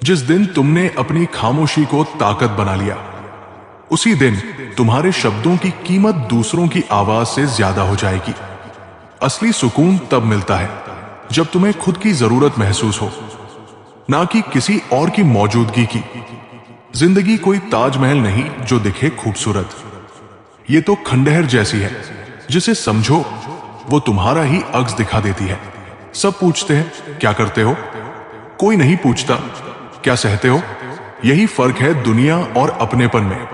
जिस दिन तुमने अपनी खामोशी को ताकत बना लिया, उसी दिन तुम्हारे शब्दों की कीमत दूसरों की आवाज से ज्यादा हो जाएगी। असली सुकून तब मिलता है जब तुम्हें खुद की जरूरत महसूस हो, ना कि किसी और की मौजूदगी की। जिंदगी कोई ताजमहल नहीं जो दिखे खूबसूरत, ये तो खंडहर जैसी है जिसे समझो वो तुम्हारा ही अक्स दिखा देती है। सब पूछते हैं क्या करते हो, कोई नहीं पूछता क्या सहते हो। यही फर्क है दुनिया और अपनेपन में।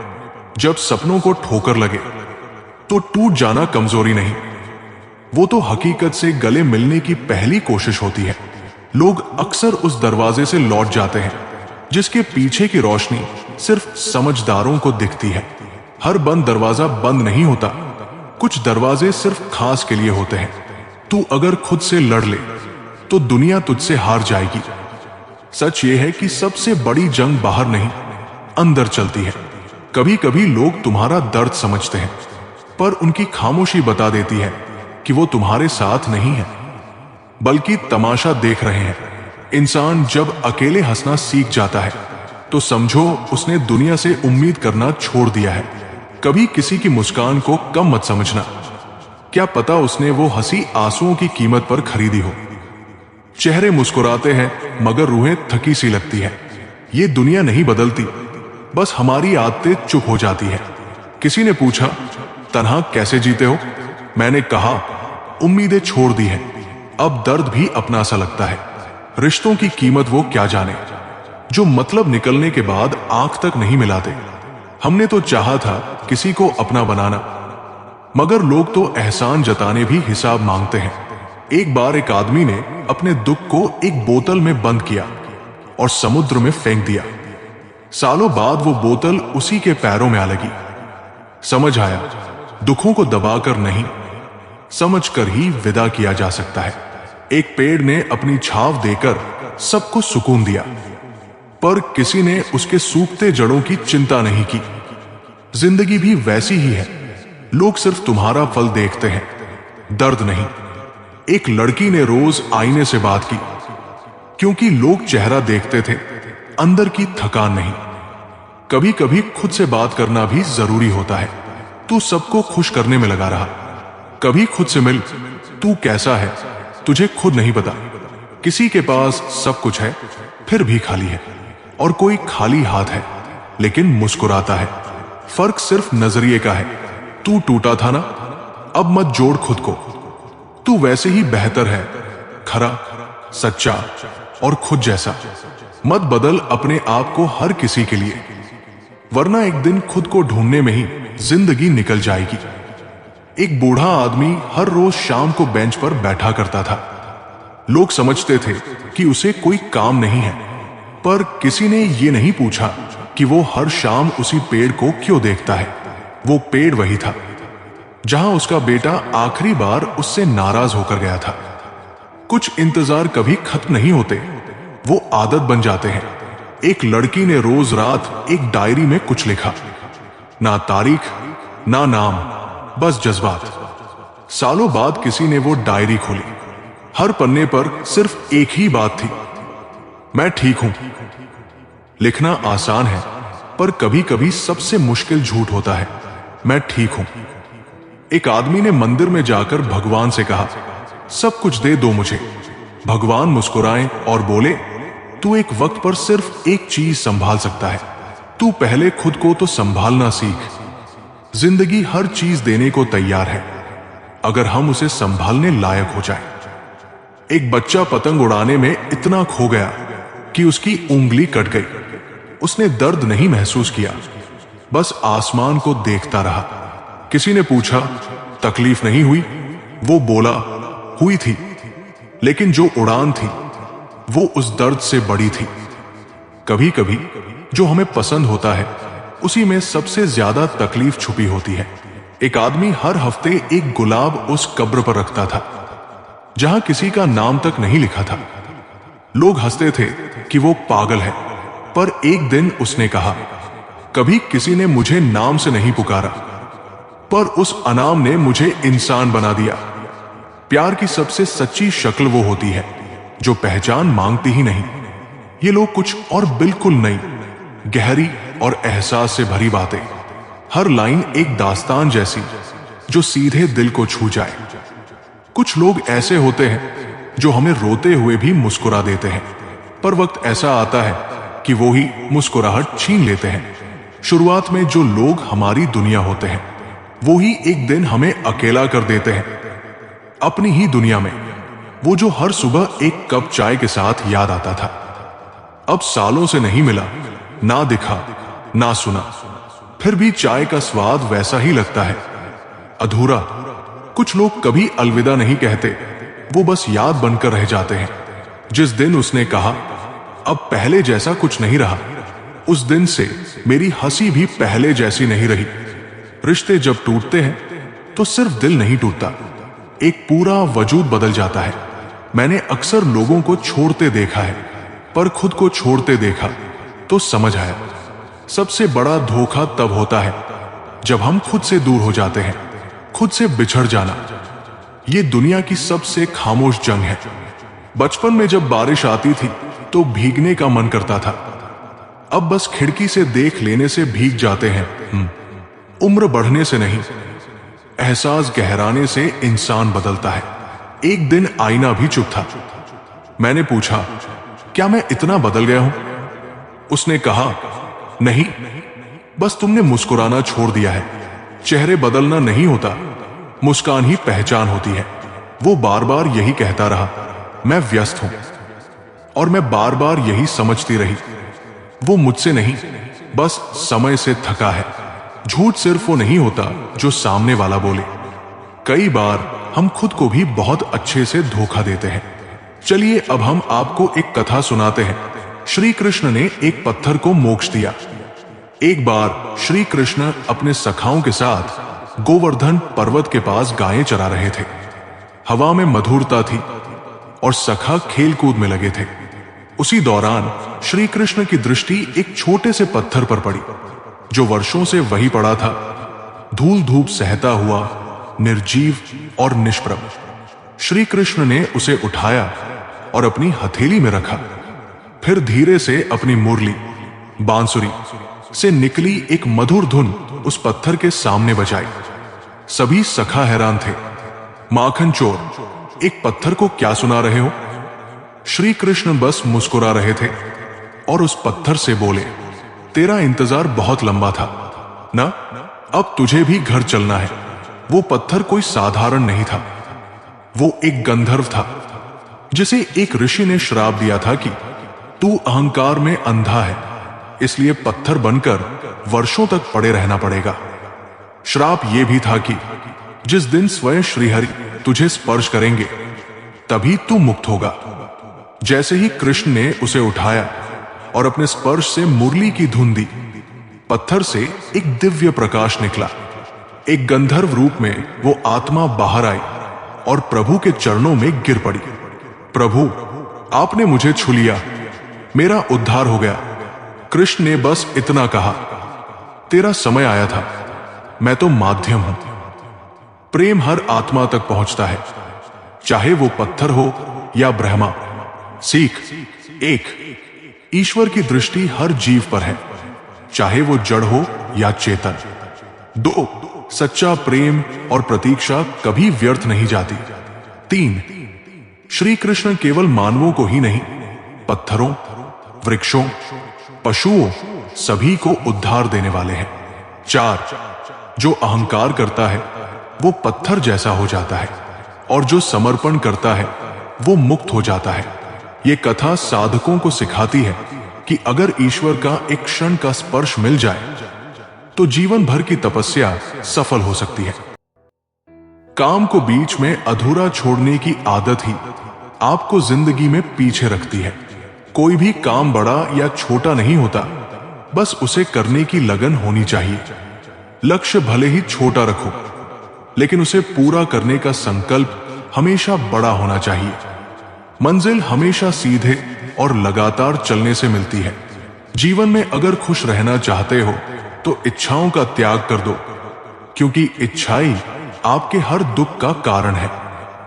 जब सपनों को ठोकर लगे तो टूट जाना कमजोरी नहीं, वो तो हकीकत से गले मिलने की पहली कोशिश होती है। लोग अक्सर उस दरवाजे से लौट जाते हैं जिसके पीछे की रोशनी सिर्फ समझदारों को दिखती है। हर बंद दरवाजा बंद नहीं होता, कुछ दरवाजे सिर्फ खास के लिए होते हैं। तू अगर खुद से लड़ ले तो दुनिया तुझसे हार जाएगी। सच ये है कि सबसे बड़ी जंग बाहर नहीं, अंदर चलती है। कभी कभी लोग तुम्हारा दर्द समझते हैं, पर उनकी खामोशी बता देती है कि वो तुम्हारे साथ नहीं है, बल्कि तमाशा देख रहे हैं। इंसान जब अकेले हंसना सीख जाता है तो समझो उसने दुनिया से उम्मीद करना छोड़ दिया है। कभी किसी की मुस्कान को कम मत समझना, क्या पता उसने वो हंसी आंसुओं की कीमत पर खरीदी हो। चेहरे मुस्कुराते हैं मगर रूहें थकी सी लगती है। ये दुनिया नहीं बदलती, बस हमारी आदतें चुप हो जाती है। किसी ने पूछा तन्हा कैसे जीते हो, मैंने कहा उम्मीदें छोड़ दी हैं, अब दर्द भी अपना सा लगता है। रिश्तों की कीमत वो क्या जाने जो मतलब निकलने के बाद आंख तक नहीं मिलाते। हमने तो चाहा था किसी को अपना बनाना, मगर लोग तो एहसान जताने भी हिसाब मांगते हैं। एक बार एक आदमी ने अपने दुख को एक बोतल में बंद किया और समुद्र में फेंक दिया। सालों बाद वो बोतल उसी के पैरों में आ लगी। समझ आया दुखों को दबाकर नहीं, समझकर ही विदा किया जा सकता है। एक पेड़ ने अपनी छाव देकर सबको सुकून दिया, पर किसी ने उसके सूखते जड़ों की चिंता नहीं की। जिंदगी भी वैसी ही है, लोग सिर्फ तुम्हारा फल देखते हैं, दर्द नहीं। एक लड़की ने रोज आईने से बात की, क्योंकि लोग चेहरा देखते थे, अंदर की थकान नहीं। कभी कभी खुद से बात करना भी जरूरी होता है। तू सबको खुश करने में लगा रहा, कभी खुद से मिल, तू कैसा है तुझे खुद नहीं पता। किसी के पास सब कुछ है फिर भी खाली है, और कोई खाली हाथ है लेकिन मुस्कुराता है। फर्क सिर्फ नजरिए का है। तू टूटा था ना, अब मत जोड़ खुद को, तू वैसे ही बेहतर है, खरा, सच्चा और खुद जैसा। मत बदल अपने आप को हर किसी के लिए, वरना एक दिन खुद को ढूंढने में ही जिंदगी निकल जाएगी। एक बूढ़ा आदमी हर रोज शाम को बेंच पर बैठा करता था। लोग समझते थे कि उसे कोई काम नहीं है, पर किसी ने यह नहीं पूछा कि वो हर शाम उसी पेड़ को क्यों देखता है। वो पेड़ वही था जहां उसका बेटा आखिरी बार उससे नाराज होकर गया था। कुछ इंतजार कभी खत्म नहीं होते, वो आदत बन जाते हैं। एक लड़की ने रोज रात एक डायरी में कुछ लिखा, ना तारीख ना नाम, बस जज्बात। सालों बाद किसी ने वो डायरी खोली, हर पन्ने पर सिर्फ एक ही बात थी, मैं ठीक हूं। लिखना आसान है, पर कभी कभी सबसे मुश्किल झूठ होता है, मैं ठीक हूं। एक आदमी ने मंदिर में जाकर भगवान से कहा, सब कुछ दे दो मुझे। भगवान मुस्कुराए और बोले, तू एक वक्त पर सिर्फ एक चीज संभाल सकता है, तू पहले खुद को तो संभालना सीख। जिंदगी हर चीज देने को तैयार है, अगर हम उसे संभालने लायक हो जाए। एक बच्चा पतंग उड़ाने में इतना खो गया कि उसकी उंगली कट गई। उसने दर्द नहीं महसूस किया, बस आसमान को देखता रहा। किसी ने पूछा, तकलीफ नहीं हुई? वो बोला, हुई थी, लेकिन जो उड़ान थी वो उस दर्द से बड़ी थी। कभी कभी जो हमें पसंद होता है उसी में सबसे ज्यादा तकलीफ छुपी होती है। एक आदमी हर हफ्ते एक गुलाब उस कब्र पर रखता था जहां किसी का नाम तक नहीं लिखा था। लोग हंसते थे कि वो पागल है, पर एक दिन उसने कहा, कभी किसी ने मुझे नाम से नहीं पुकारा, पर उस अनाम ने मुझे इंसान बना दिया। प्यार की सबसे सच्ची शक्ल वो होती है जो पहचान मांगती ही नहीं। ये लोग कुछ और बिल्कुल नई, गहरी और एहसास से भरी बातें, हर लाइन एक दास्तान जैसी जो सीधे दिल को छू जाए। कुछ लोग ऐसे होते हैं जो हमें रोते हुए भी मुस्कुरा देते हैं, पर वक्त ऐसा आता है कि वो ही मुस्कुराहट छीन लेते हैं। शुरुआत में जो लोग हमारी दुनिया होते हैं वो ही एक दिन हमें अकेला कर देते हैं। अपनी ही दुनिया में वो जो हर सुबह एक कप चाय के साथ याद आता था, अब सालों से नहीं मिला, ना दिखा ना सुना, फिर भी चाय का स्वाद वैसा ही लगता है, अधूरा। कुछ लोग कभी अलविदा नहीं कहते, वो बस याद बनकर रह जाते हैं। जिस दिन उसने कहा अब पहले जैसा कुछ नहीं रहा, उस दिन से मेरी हंसी भी पहले जैसी नहीं रही। रिश्ते जब टूटते हैं तो सिर्फ दिल नहीं टूटता, एक पूरा वजूद बदल जाता है। मैंने अक्सर लोगों को छोड़ते देखा है, पर खुद को छोड़ते देखा तो समझ आया, सबसे बड़ा धोखा तब होता है जब हम खुद से दूर हो जाते हैं। खुद से बिछड़ जाना ये दुनिया की सबसे खामोश जंग है। बचपन में जब बारिश आती थी तो भीगने का मन करता था, अब बस खिड़की से देख लेने से भीग जाते हैं। उम्र बढ़ने से नहीं, एहसास गहराने से इंसान बदलता है। एक दिन आईना भी चुप था। मैंने पूछा, क्या मैं इतना बदल गया हूं? उसने कहा, नहीं, बस तुमने मुस्कुराना छोड़ दिया है। चेहरे बदलना नहीं होता, मुस्कान ही पहचान होती है। वो बार बार यही कहता रहा, मैं व्यस्त हूं, और मैं बार बार यही समझती रही, वो मुझसे नहीं, बस समय से थका है। झूठ सिर्फ वो नहीं होता जो सामने वाला बोले, कई बार हम खुद को भी बहुत अच्छे से धोखा देते हैं। चलिए अब हम आपको एक कथा सुनाते हैं। श्री कृष्ण ने एक पत्थर को मोक्ष दिया। एक बार श्री कृष्ण अपने सखाओं के साथ गोवर्धन पर्वत के पास गायें चरा रहे थे। हवा में मधुरता थी और सखा खेल कूद में लगे थे। उसी दौरान श्री कृष्ण की दृष्टि एक छोटे से पत्थर पर पड़ी जो वर्षों से वही पड़ा था, धूल धूप सहता हुआ, निर्जीव और निष्प्रभ। श्री कृष्ण ने उसे उठाया और अपनी हथेली में रखा, फिर धीरे से अपनी मुरली बांसुरी से निकली एक मधुर धुन उस पत्थर के सामने बजाई। सभी सखा हैरान थे। माखन चोर, एक पत्थर को क्या सुना रहे हो? श्री कृष्ण बस मुस्कुरा रहे थे और उस पत्थर से बोले, तेरा इंतजार बहुत लंबा था ना, अब तुझे भी घर चलना है। वो पत्थर कोई साधारण नहीं था, वो एक गंधर्व था जिसे एक ऋषि ने श्राप दिया था कि तू अहंकार में अंधा है, इसलिए पत्थर बनकर वर्षों तक पड़े रहना पड़ेगा। श्राप यह भी था कि जिस दिन स्वयं श्रीहरि तुझे स्पर्श करेंगे तभी तू मुक्त होगा। जैसे ही कृष्ण ने उसे उठाया और अपने स्पर्श से मुरली की धुन दी, पत्थर से एक दिव्य प्रकाश निकला। एक गंधर्व रूप में वो आत्मा बाहर आई और प्रभु के चरणों में गिर पड़ी। प्रभु, आपने मुझे छू लिया, मेरा उद्धार हो गया। कृष्ण ने बस इतना कहा, तेरा समय आया था, मैं तो माध्यम हूं। प्रेम हर आत्मा तक पहुंचता है, चाहे वो पत्थर हो या ब्रह्मा। सीख एक, ईश्वर की दृष्टि हर जीव पर है, चाहे वो जड़ हो या चेतन। दो, सच्चा प्रेम और प्रतीक्षा कभी व्यर्थ नहीं जाती। तीन, श्री कृष्ण केवल मानवों को ही नहीं, पत्थरों, वृक्षों, पशुओं, सभी को उद्धार देने वाले हैं। चार, जो अहंकार करता है वो पत्थर जैसा हो जाता है, और जो समर्पण करता है वो मुक्त हो जाता है। ये कथा साधकों को सिखाती है कि अगर ईश्वर का एक क्षण का स्पर्श मिल जाए तो जीवन भर की तपस्या सफल हो सकती है। काम को बीच में अधूरा छोड़ने की आदत ही आपको जिंदगी में पीछे रखती है। कोई भी काम बड़ा या छोटा नहीं होता, बस उसे करने की लगन होनी चाहिए। लक्ष्य भले ही छोटा रखो, लेकिन उसे पूरा करने का संकल्प हमेशा बड़ा होना चाहिए। मंजिल हमेशा सीधे और लगातार चलने से मिलती है। जीवन में अगर खुश रहना चाहते हो तो इच्छाओं का त्याग कर दो, क्योंकि इच्छाएं आपके हर दुख का कारण है।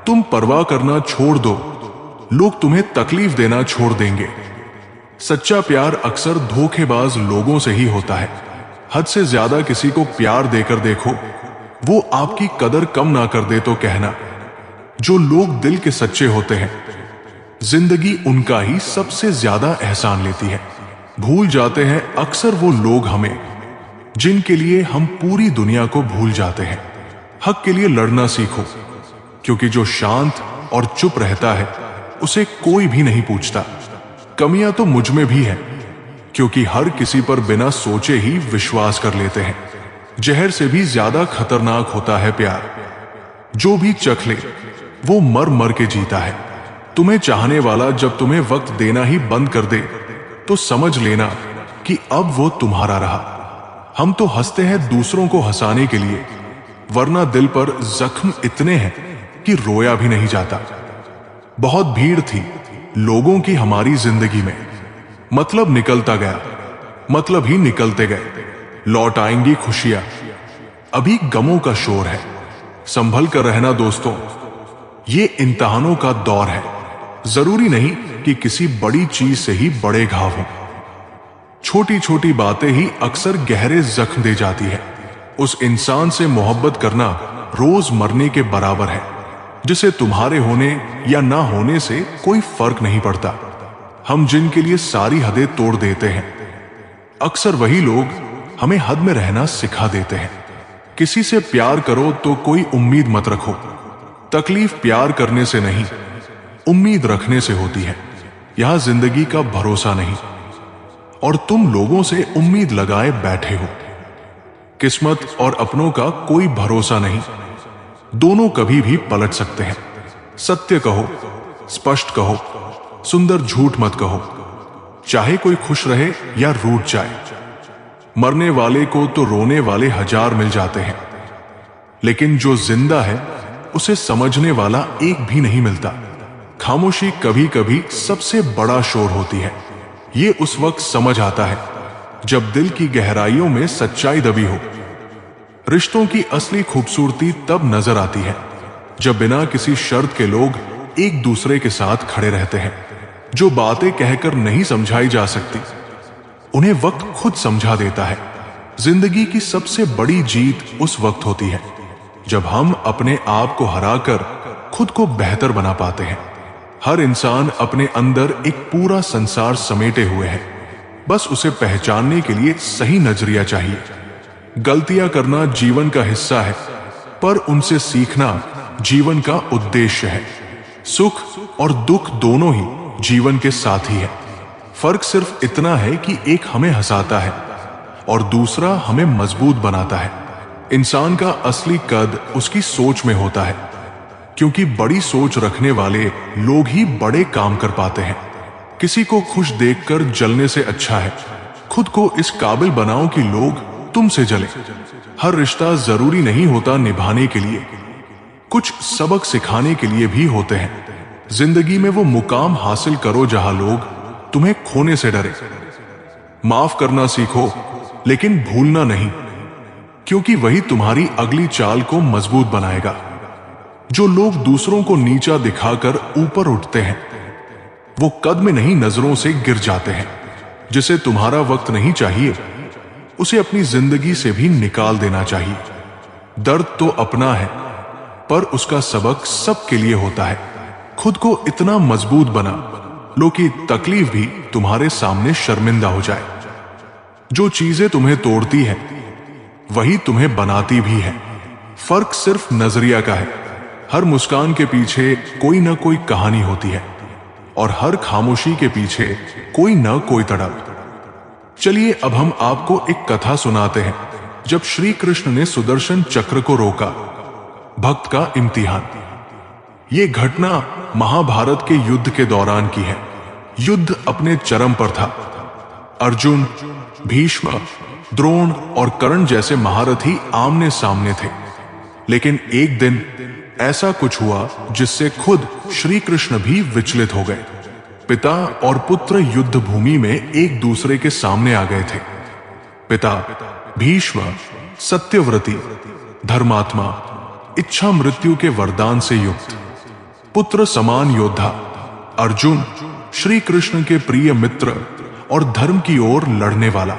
तुम परवाह करना छोड़ दो, लोग तुम्हें तकलीफ देना छोड़ देंगे। सच्चा प्यार अक्सर धोखेबाज लोगों से ही होता है। हद से ज्यादा किसी को प्यार देकर देखो, वो आपकी कदर कम ना कर दे तो कहना। जो लोग दिल के सच्चे होते हैं, जिंदगी उनका ही सबसे ज्यादा एहसान लेती है। भूल जाते हैं अक्सर वो लोग हमें, जिनके लिए हम पूरी दुनिया को भूल जाते हैं। हक के लिए लड़ना सीखो, क्योंकि जो शांत और चुप रहता है उसे कोई भी नहीं पूछता। कमियां तो मुझ में भी है, क्योंकि हर किसी पर बिना सोचे ही विश्वास कर लेते हैं। जहर से भी ज्यादा खतरनाक होता है प्यार। जो भी चख ले वो मर मर के जीता है। तुम्हें चाहने वाला जब तुम्हें वक्त देना ही बंद कर दे तो समझ लेना कि अब वो तुम्हारा रहा। हम तो हंसते हैं दूसरों को हंसाने के लिए, वरना दिल पर जख्म इतने हैं कि रोया भी नहीं जाता। बहुत भीड़ थी लोगों की हमारी जिंदगी में, मतलब निकलता गया, मतलब ही निकलते गए। लौट आएंगी खुशियां, अभी गमों का शोर है। संभल कर रहना दोस्तों, ये इम्तिहानों का दौर है। जरूरी नहीं कि किसी बड़ी चीज से ही बड़े घाव हों। छोटी छोटी बातें ही अक्सर गहरे जख्म दे जाती है। उस इंसान से मोहब्बत करना रोज मरने के बराबर है, जिसे तुम्हारे होने या ना होने से कोई फर्क नहीं पड़ता। हम जिनके लिए सारी हदें तोड़ देते हैं, अक्सर वही लोग हमें हद में रहना सिखा देते हैं। किसी से प्यार करो तो कोई उम्मीद मत रखो। तकलीफ प्यार करने से नहीं, उम्मीद रखने से होती है। यहां जिंदगी का भरोसा नहीं, और तुम लोगों से उम्मीद लगाए बैठे हो। किस्मत और अपनों का कोई भरोसा नहीं, दोनों कभी भी पलट सकते हैं। सत्य कहो, स्पष्ट कहो, सुंदर झूठ मत कहो। चाहे कोई खुश रहे या रूठ जाए, मरने वाले को तो रोने वाले हजार मिल जाते हैं, लेकिन जो जिंदा है उसे समझने वाला एक भी नहीं मिलता। खामोशी कभी कभी सबसे बड़ा शोर होती है। ये उस वक्त समझ आता है जब दिल की गहराइयों में सच्चाई दबी हो। रिश्तों की असली खूबसूरती तब नजर आती है जब बिना किसी शर्त के लोग एक दूसरे के साथ खड़े रहते हैं। जो बातें कहकर नहीं समझाई जा सकती, उन्हें वक्त खुद समझा देता है। जिंदगी की सबसे बड़ी जीत उस वक्त होती है जब हम अपने आप को हराकर खुद को बेहतर बना पाते हैं। हर इंसान अपने अंदर एक पूरा संसार समेटे हुए है, बस उसे पहचानने के लिए सही नजरिया चाहिए। गलतियां करना जीवन का हिस्सा है, पर उनसे सीखना जीवन का उद्देश्य है। सुख और दुख दोनों ही जीवन के साथी है। फर्क सिर्फ इतना है कि एक हमें हंसाता है और दूसरा हमें मजबूत बनाता है। इंसान का असली कद उसकी सोच में होता है, क्योंकि बड़ी सोच रखने वाले लोग ही बड़े काम कर पाते हैं। किसी को खुश देखकर जलने से अच्छा है खुद को इस काबिल बनाओ कि लोग तुमसे जले। हर रिश्ता जरूरी नहीं होता निभाने के लिए, कुछ सबक सिखाने के लिए भी होते हैं। जिंदगी में वो मुकाम हासिल करो जहां लोग तुम्हें खोने से डरे। माफ करना सीखो, लेकिन भूलना नहीं, क्योंकि वही तुम्हारी अगली चाल को मजबूत बनाएगा। जो लोग दूसरों को नीचा दिखाकर ऊपर उठते हैं, वो कद में नहीं नजरों से गिर जाते हैं। जिसे तुम्हारा वक्त नहीं चाहिए, उसे अपनी जिंदगी से भी निकाल देना चाहिए। दर्द तो अपना है, पर उसका सबक सबके लिए होता है। खुद को इतना मजबूत बना लो कि तकलीफ भी तुम्हारे सामने शर्मिंदा हो जाए। जो चीजें तुम्हें तोड़ती हैं, वही तुम्हें बनाती भी है। फर्क सिर्फ नजरिया का है। हर मुस्कान के पीछे कोई ना कोई कहानी होती है, और हर खामोशी के पीछे कोई ना कोई तड़प। चलिए अब हम आपको एक कथा सुनाते हैं, जब श्री कृष्ण ने सुदर्शन चक्र को रोका। भक्त का इम्तिहान। ये घटना महाभारत के युद्ध के दौरान की है। युद्ध अपने चरम पर था। अर्जुन, भीष्म, द्रोण और कर्ण जैसे महारथी आमने सामने थे। लेकिन एक दिन ऐसा कुछ हुआ जिससे खुद श्री कृष्ण भी विचलित हो गए। पिता और पुत्र युद्ध भूमि में एक दूसरे के सामने आ गए थे। पिता भीष्म सत्यव्रती, धर्मात्मा, इच्छा मृत्यु के वरदान से युक्त, पुत्र समान योद्धा अर्जुन श्री कृष्ण के प्रिय मित्र और धर्म की ओर लड़ने वाला।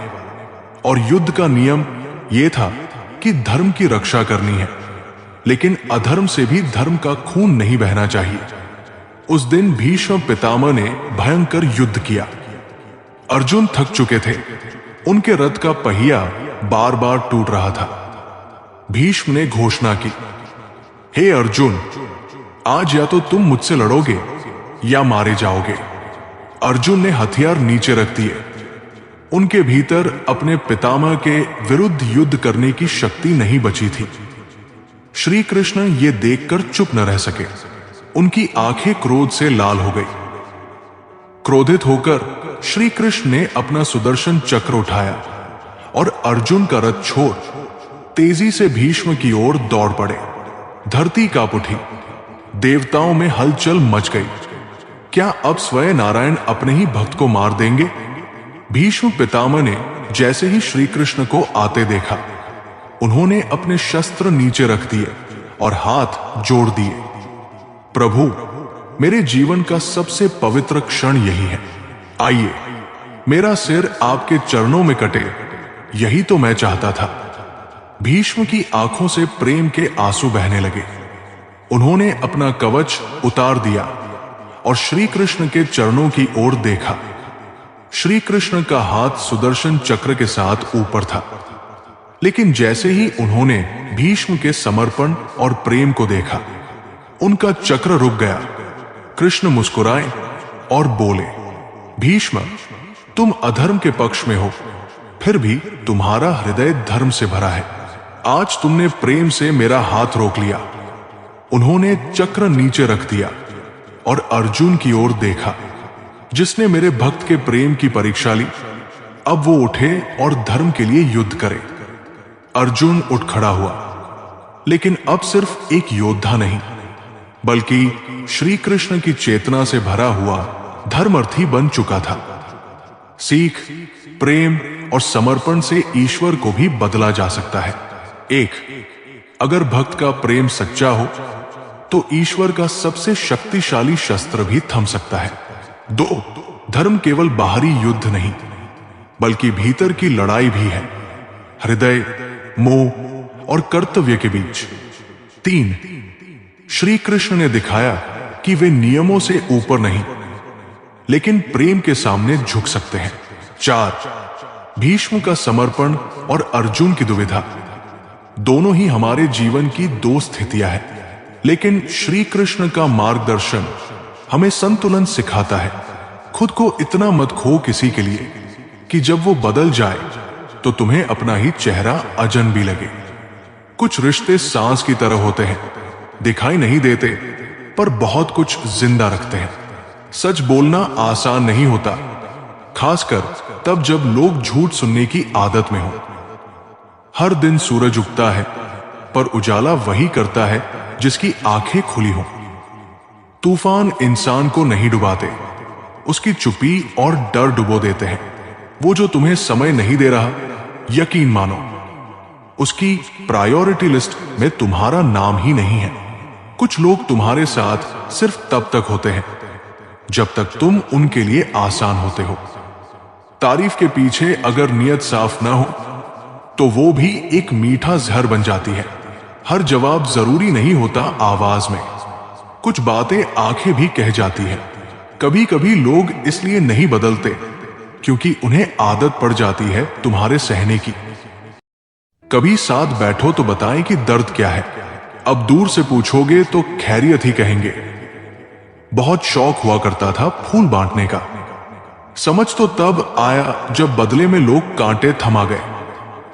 और युद्ध का नियम यह था कि धर्म की रक्षा करनी है, लेकिन अधर्म से भी धर्म का खून नहीं बहना चाहिए। उस दिन भीष्म पितामह ने भयंकर युद्ध किया। अर्जुन थक चुके थे, उनके रथ का पहिया बार बार टूट रहा था। भीष्म ने घोषणा की, हे अर्जुन, आज या तो तुम मुझसे लड़ोगे या मारे जाओगे। अर्जुन ने हथियार नीचे रख दिए। उनके भीतर अपने पितामह के विरुद्ध युद्ध करने की शक्ति नहीं बची थी। श्री कृष्ण ये देखकर चुप न रह सके। उनकी आंखें क्रोध से लाल हो गई। क्रोधित होकर श्री कृष्ण ने अपना सुदर्शन चक्र उठाया और अर्जुन का रथ छोड़ तेजी से भीष्म की ओर दौड़ पड़े। धरती कांप उठी, देवताओं में हलचल मच गई। क्या अब स्वयं नारायण अपने ही भक्त को मार देंगे? भीष्म पितामह ने जैसे ही श्री कृष्ण को आते देखा, उन्होंने अपने शस्त्र नीचे रख दिए और हाथ जोड़ दिए। प्रभु, मेरे जीवन का सबसे पवित्र क्षण यही है। आइए, मेरा सिर आपके चरणों में कटे, यही तो मैं चाहता था। भीष्म की आंखों से प्रेम के आंसू बहने लगे। उन्होंने अपना कवच उतार दिया और श्री कृष्ण के चरणों की ओर देखा। श्री कृष्ण का हाथ सुदर्शन चक्र के साथ ऊपर था, लेकिन जैसे ही उन्होंने भीष्म के समर्पण और प्रेम को देखा, उनका चक्र रुक गया। कृष्ण मुस्कुराए और बोले, भीष्म, तुम अधर्म के पक्ष में हो, फिर भी तुम्हारा हृदय धर्म से भरा है। आज तुमने प्रेम से मेरा हाथ रोक लिया। उन्होंने चक्र नीचे रख दिया और अर्जुन की ओर देखा, जिसने मेरे भक्त के प्रेम की परीक्षा ली। अब वो उठे और धर्म के लिए युद्ध करे। अर्जुन उठ खड़ा हुआ, लेकिन अब सिर्फ एक योद्धा नहीं, बल्कि श्री कृष्ण की चेतना से भरा हुआ धर्मार्थी बन चुका था। सीख, प्रेम और समर्पण से ईश्वर को भी बदला जा सकता है। एक, अगर भक्त का प्रेम सच्चा हो तो ईश्वर का सबसे शक्तिशाली शस्त्र भी थम सकता है। दो, धर्म केवल बाहरी युद्ध नहीं, बल्कि भीतर की लड़ाई भी है, हृदय, मोह और कर्तव्य के बीच। तीन, श्री कृष्ण ने दिखाया कि वे नियमों से ऊपर नहीं, लेकिन प्रेम के सामने झुक सकते हैं। चार, भीष्म का समर्पण और अर्जुन की दुविधा, दोनों ही हमारे जीवन की दो स्थितियां हैं, लेकिन श्री कृष्ण का मार्गदर्शन हमें संतुलन सिखाता है। खुद को इतना मत खो किसी के लिए कि जब वो बदल जाए तो तुम्हें अपना ही चेहरा अजनबी लगे। कुछ रिश्ते सांस की तरह होते हैं, दिखाई नहीं देते पर बहुत कुछ जिंदा रखते हैं। सच बोलना आसान नहीं होता, खासकर तब जब लोग झूठ सुनने की आदत में हो। हर दिन सूरज उगता है, पर उजाला वही करता है जिसकी आंखें खुली हों। तूफान इंसान को नहीं डुबाते, उसकी चुप्पी और डर डुबो देते हैं। वो जो तुम्हें समय नहीं दे रहा, यकीन मानो उसकी प्रायोरिटी लिस्ट में तुम्हारा नाम ही नहीं है। कुछ लोग तुम्हारे साथ सिर्फ तब तक होते हैं जब तक तुम उनके लिए आसान होते हो। तारीफ के पीछे अगर नियत साफ ना हो तो वो भी एक मीठा जहर बन जाती है। हर जवाब जरूरी नहीं होता आवाज में, कुछ बातें आंखें भी कह जाती है। कभी कभी लोग इसलिए नहीं बदलते क्योंकि उन्हें आदत पड़ जाती है तुम्हारे सहने की। कभी साथ बैठो तो बताएं कि दर्द क्या है, अब दूर से पूछोगे तो खैरियत ही कहेंगे। बहुत शौक हुआ करता था फूल बांटने का, समझ तो तब आया जब बदले में लोग कांटे थमा गए।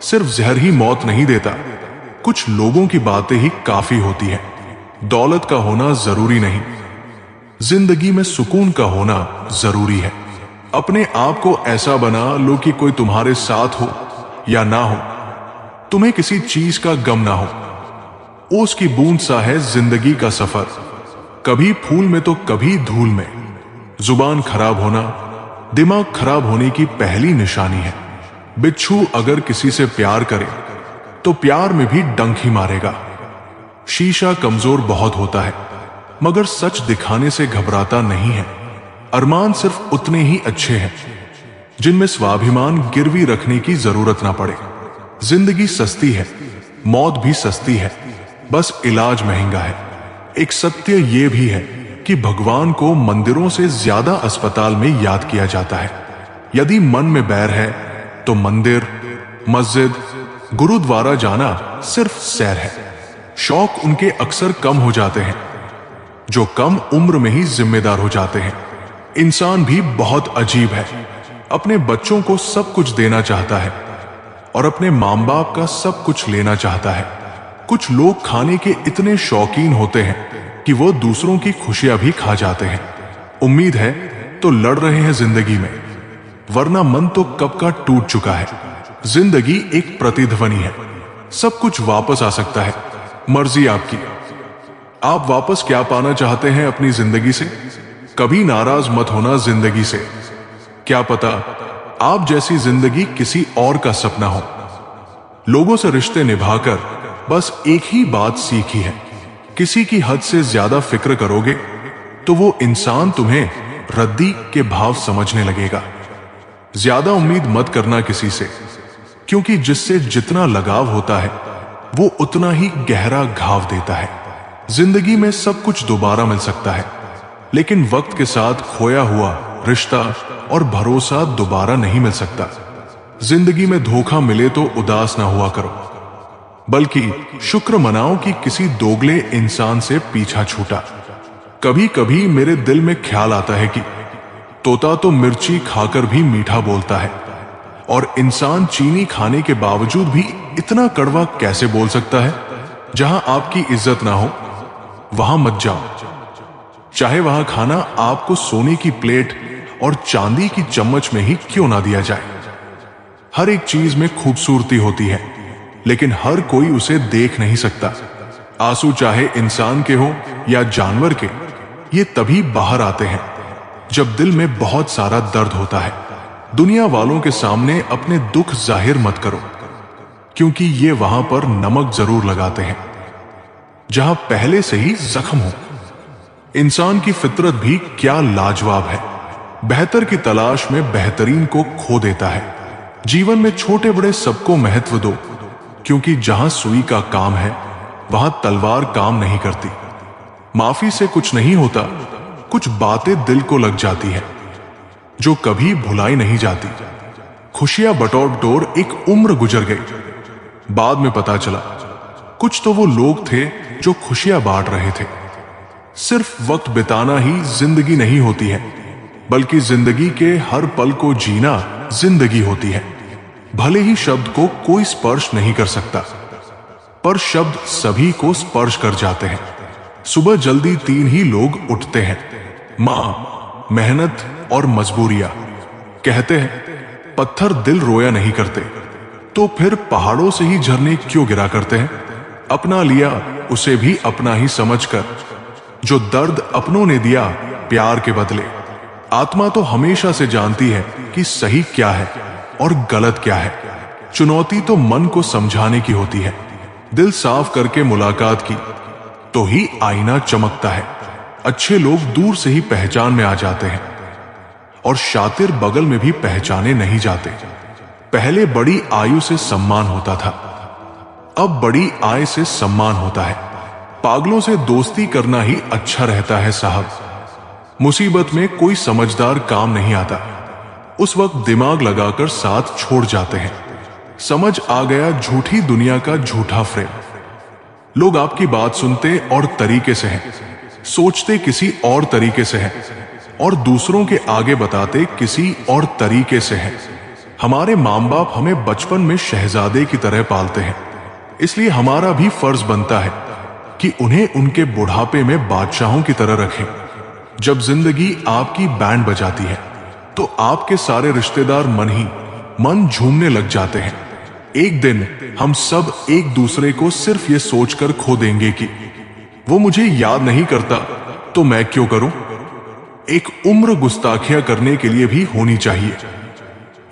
सिर्फ जहर ही मौत नहीं देता, कुछ लोगों की बातें ही काफी होती है। दौलत का होना जरूरी नहीं, जिंदगी में सुकून का होना जरूरी है। अपने आप को ऐसा बना लो कि कोई तुम्हारे साथ हो या ना हो, तुम्हें किसी चीज का गम ना हो। ओस की बूंद सा है जिंदगी का सफर, कभी फूल में तो कभी धूल में। जुबान खराब होना दिमाग खराब होने की पहली निशानी है। बिच्छू अगर किसी से प्यार करे तो प्यार में भी डंक ही मारेगा। शीशा कमजोर बहुत होता है, मगर सच दिखाने से घबराता नहीं है। अरमान सिर्फ उतने ही अच्छे हैं जिनमें स्वाभिमान गिरवी रखने की जरूरत ना पड़े। जिंदगी सस्ती है, मौत भी सस्ती है, बस इलाज महंगा है। एक सत्य यह भी है कि भगवान को मंदिरों से ज्यादा अस्पताल में याद किया जाता है। यदि मन में बैर है तो मंदिर, मस्जिद, गुरुद्वारा जाना सिर्फ सैर है। शौक उनके अक्सर कम हो जाते हैं जो कम उम्र में ही जिम्मेदार हो जाते हैं। इंसान भी बहुत अजीब है, अपने बच्चों को सब कुछ देना चाहता है और अपने मां बाप का सब कुछ लेना चाहता है। कुछ लोग खाने के इतने शौकीन होते हैं कि वो दूसरों की खुशियां भी खा जाते हैं। उम्मीद है तो लड़ रहे हैं जिंदगी में, वरना मन तो कब का टूट चुका है। जिंदगी एक प्रतिध्वनि है, सब कुछ वापस आ सकता है, मर्जी आपकी। आप वापस क्या पाना चाहते हैं अपनी जिंदगी से? कभी नाराज मत होना जिंदगी से। क्या पता आप जैसी जिंदगी किसी और का सपना हो। लोगों से रिश्ते निभाकर बस एक ही बात सीखी है, किसी की हद से ज्यादा फिक्र करोगे तो वो इंसान तुम्हें रद्दी के भाव समझने लगेगा। ज्यादा उम्मीद मत करना किसी से, क्योंकि जिससे जितना लगाव होता है वो उतना ही गहरा घाव देता है। जिंदगी में सब कुछ दोबारा मिल सकता है, लेकिन वक्त के साथ खोया हुआ रिश्ता और भरोसा दोबारा नहीं मिल सकता। जिंदगी में धोखा मिले तो उदास ना हुआ करो, बल्कि शुक्र मनाओ कि किसी दोगले इंसान से पीछा छूटा। कभी कभी मेरे दिल में ख्याल आता है कि तोता तो मिर्ची खाकर भी मीठा बोलता है, और इंसान चीनी खाने के बावजूद भी इतना कड़वा कैसे बोल सकता है? जहां आपकी इज्जत ना हो वहां मत जाओ, चाहे वहां खाना आपको सोने की प्लेट और चांदी की चम्मच में ही क्यों ना दिया जाए। हर एक चीज में खूबसूरती होती है, लेकिन हर कोई उसे देख नहीं सकता। आंसू चाहे इंसान के हो या जानवर के, ये तभी बाहर आते हैं जब दिल में बहुत सारा दर्द होता है। दुनिया वालों के सामने अपने दुख जाहिर मत करो, क्योंकि ये वहां पर नमक जरूर लगाते हैं जहां पहले से ही जख्म हो। इंसान की फितरत भी क्या लाजवाब है, बेहतर की तलाश में बेहतरीन को खो देता है। जीवन में छोटे बड़े सबको महत्व दो, क्योंकि जहां सुई का काम है वहां तलवार काम नहीं करती। माफी से कुछ नहीं होता, कुछ बातें दिल को लग जाती है जो कभी भुलाई नहीं जाती। खुशियां बटोर बटोर एक उम्र गुजर गई, बाद में पता चला कुछ तो वो लोग थे जो खुशियां बांट रहे थे। सिर्फ वक्त बिताना ही जिंदगी नहीं होती है, बल्कि जिंदगी के हर पल को जीना जिंदगी होती है। भले ही शब्द को कोई स्पर्श नहीं कर सकता, पर शब्द सभी को स्पर्श कर जाते हैं। सुबह जल्दी 3 ही लोग उठते हैं, मां, मेहनत और मजबूरियां। कहते हैं पत्थर दिल रोया नहीं करते, तो फिर पहाड़ों से ही झरने क्यों गिरा करते हैं? अपना लिया उसे भी अपना ही समझकर, जो दर्द अपनों ने दिया प्यार के बदले। आत्मा तो हमेशा से जानती है कि सही क्या है और गलत क्या है। चुनौती तो मन को समझाने की होती है। दिल साफ करके मुलाकात की तो ही आईना चमकता है। अच्छे लोग दूर से ही पहचान में आ जाते हैं, और शातिर बगल में भी पहचाने नहीं जाते। पहले बड़ी आयु से सम्मान होता था, अब बड़ी आय से सम्मान होता है। पागलों से दोस्ती करना ही अच्छा रहता है साहब। मुसीबत में कोई समझदार काम नहीं आता, उस वक्त दिमाग लगाकर साथ छोड़ जाते हैं। समझ आ गया झूठी दुनिया का झूठा फ्रेम। लोग आपकी बात सुनते और तरीके से हैं, सोचते किसी और तरीके से हैं, और दूसरों के आगे बताते किसी और तरीके से हैं। हमारे माँ बाप हमें बचपन में शहजादे की तरह पालते हैं, इसलिए हमारा भी फर्ज बनता है कि उन्हें उनके बुढ़ापे में बादशाहों की तरह रखें। जब जिंदगी आपकी बैंड बजाती है तो आपके सारे रिश्तेदार मन ही मन झूमने लग जाते हैं। एक दिन हम सब एक दूसरे को सिर्फ ये सोचकर खो देंगे कि वो मुझे याद नहीं करता तो मैं क्यों करूं। एक उम्र गुस्ताखियां करने के लिए भी होनी चाहिए।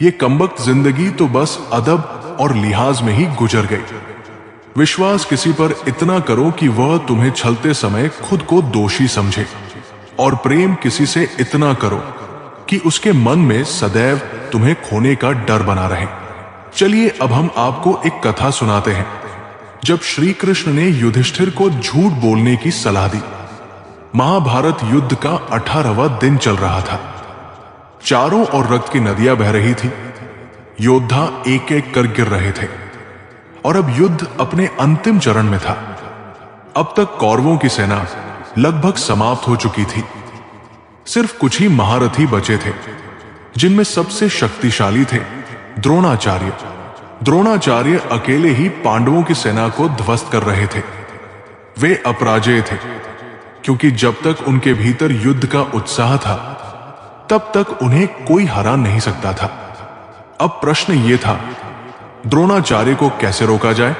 ये कमबख्त जिंदगी तो बस अदब और लिहाज में ही गुजर गई। विश्वास किसी पर इतना करो कि वह तुम्हें छलते समय खुद को दोषी समझे, और प्रेम किसी से इतना करो कि उसके मन में सदैव तुम्हें खोने का डर बना रहे। चलिए अब हम आपको एक कथा सुनाते हैं। जब श्री कृष्ण ने युधिष्ठिर को झूठ बोलने की सलाह दी। महाभारत युद्ध का 18वां दिन चल रहा था। चारों ओर रक्त की नदियां बह रही थी। योद्धा एक एक कर गिर रहे थे और अब युद्ध अपने अंतिम चरण में था। अब तक कौरवों की सेना लगभग समाप्त हो चुकी थी। सिर्फ कुछ ही महारथी बचे थे, जिनमें सबसे शक्तिशाली थे द्रोणाचार्य। द्रोणाचार्य अकेले ही पांडवों की सेना को ध्वस्त कर रहे थे। वे अपराजेय थे, क्योंकि जब तक उनके भीतर युद्ध का उत्साह था तब तक उन्हें कोई हरा नहीं सकता था। अब प्रश्न यह था, द्रोणाचार्य को कैसे रोका जाए?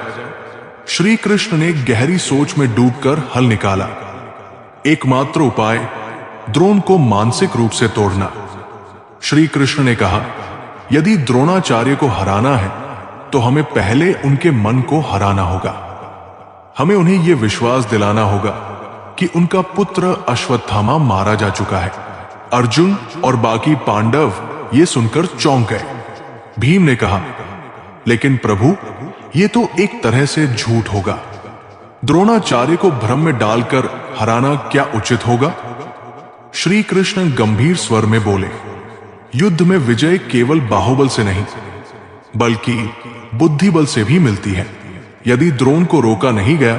श्री कृष्ण ने गहरी सोच में डूबकर हल निकाला। एकमात्र उपाय द्रोण को मानसिक रूप से तोड़ना। श्री कृष्ण ने कहा, यदि द्रोणाचार्य को हराना है तो हमें पहले उनके मन को हराना होगा। हमें उन्हें यह विश्वास दिलाना होगा कि उनका पुत्र अश्वत्थामा मारा जा चुका है। अर्जुन और बाकी पांडव ये सुनकर चौंक गए। भीम ने कहा, लेकिन प्रभु, ये तो एक तरह से झूठ होगा। द्रोणाचार्य को भ्रम में डालकर हराना क्या उचित होगा? श्री कृष्ण गंभीर स्वर में बोले, युद्ध में विजय केवल बाहुबल से नहीं बल्कि बुद्धि बल से भी मिलती है। यदि द्रोण को रोका नहीं गया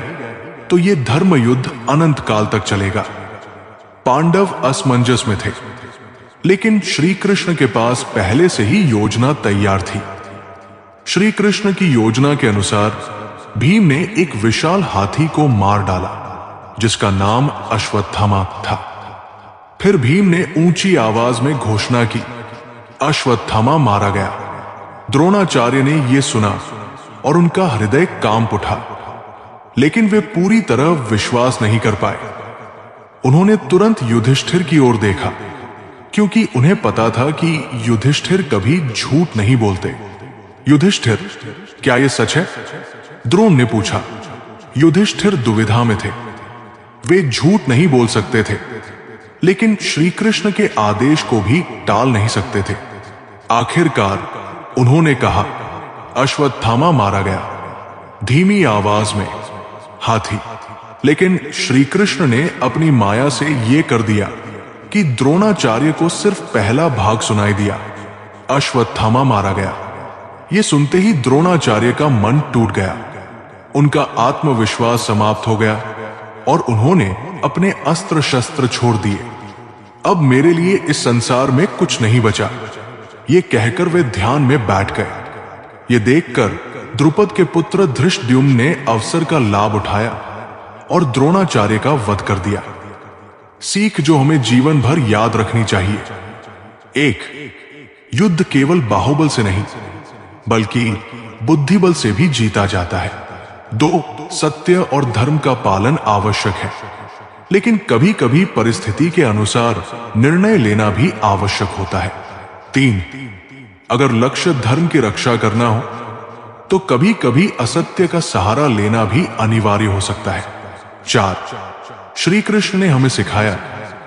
तो यह धर्म युद्ध अनंत काल तक चलेगा। पांडव असमंजस में थे, लेकिन श्री कृष्ण के पास पहले से ही योजना तैयार थी। श्री कृष्ण की योजना के अनुसार भीम ने एक विशाल हाथी को मार डाला, जिसका नाम अश्वत्थामा था। फिर भीम ने ऊंची आवाज में घोषणा की, अश्वत्थामा मारा गया। द्रोणाचार्य ने यह सुना और उनका हृदय कांप उठा, लेकिन वे पूरी तरह विश्वास नहीं कर पाए। उन्होंने तुरंत युधिष्ठिर की ओर देखा, क्योंकि उन्हें पता था कि युधिष्ठिर कभी झूठ नहीं बोलते। युधिष्ठिर, क्या यह सच है? द्रोण ने पूछा। युधिष्ठिर दुविधा में थे। वे झूठ नहीं बोल सकते थे, लेकिन श्री कृष्ण के आदेश को भी टाल नहीं सकते थे। आखिरकार उन्होंने कहा, अश्वत्थामा मारा गया, धीमी आवाज में, हाथी। लेकिन श्री कृष्ण ने अपनी माया से यह कर दिया कि द्रोणाचार्य को सिर्फ पहला भाग सुनाई दिया, अश्वत्थामा मारा गया। यह सुनते ही द्रोणाचार्य का मन टूट गया। उनका आत्मविश्वास समाप्त हो गया और उन्होंने अपने अस्त्र शस्त्र छोड़ दिए। अब मेरे लिए इस संसार में कुछ नहीं बचा, ये कहकर वे ध्यान में बैठ गए। ये देखकर द्रुपद के पुत्र धृष्टद्युम्न ने अवसर का लाभ उठाया और द्रोणाचार्य का वध कर दिया। सीख जो हमें जीवन भर याद रखनी चाहिए, 1. युद्ध केवल बाहुबल से नहीं बल्कि बुद्धिबल से भी जीता जाता है। 2. सत्य और धर्म का पालन आवश्यक है, लेकिन कभी कभी परिस्थिति के अनुसार निर्णय लेना भी आवश्यक होता है। 3. अगर लक्ष्य धर्म की रक्षा करना हो तो कभी कभी असत्य का सहारा लेना भी अनिवार्य हो सकता है। 4. श्री कृष्ण ने हमें सिखाया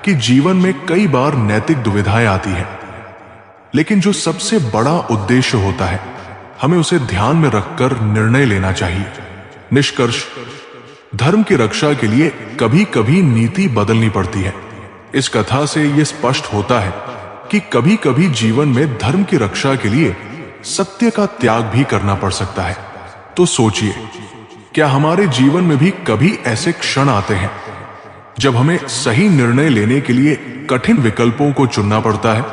कि जीवन में कई बार नैतिक दुविधाएं आती हैं, लेकिन जो सबसे बड़ा उद्देश्य होता है हमें उसे ध्यान में रखकर निर्णय लेना चाहिए। निष्कर्ष, धर्म की रक्षा के लिए कभी कभी नीति बदलनी पड़ती है। इस कथा से यह स्पष्ट होता है कि कभी कभी जीवन में धर्म की रक्षा के लिए सत्य का त्याग भी करना पड़ सकता है। तो सोचिए, क्या हमारे जीवन में भी कभी ऐसे क्षण आते हैं जब हमें सही निर्णय लेने के लिए कठिन विकल्पों को चुनना पड़ता है?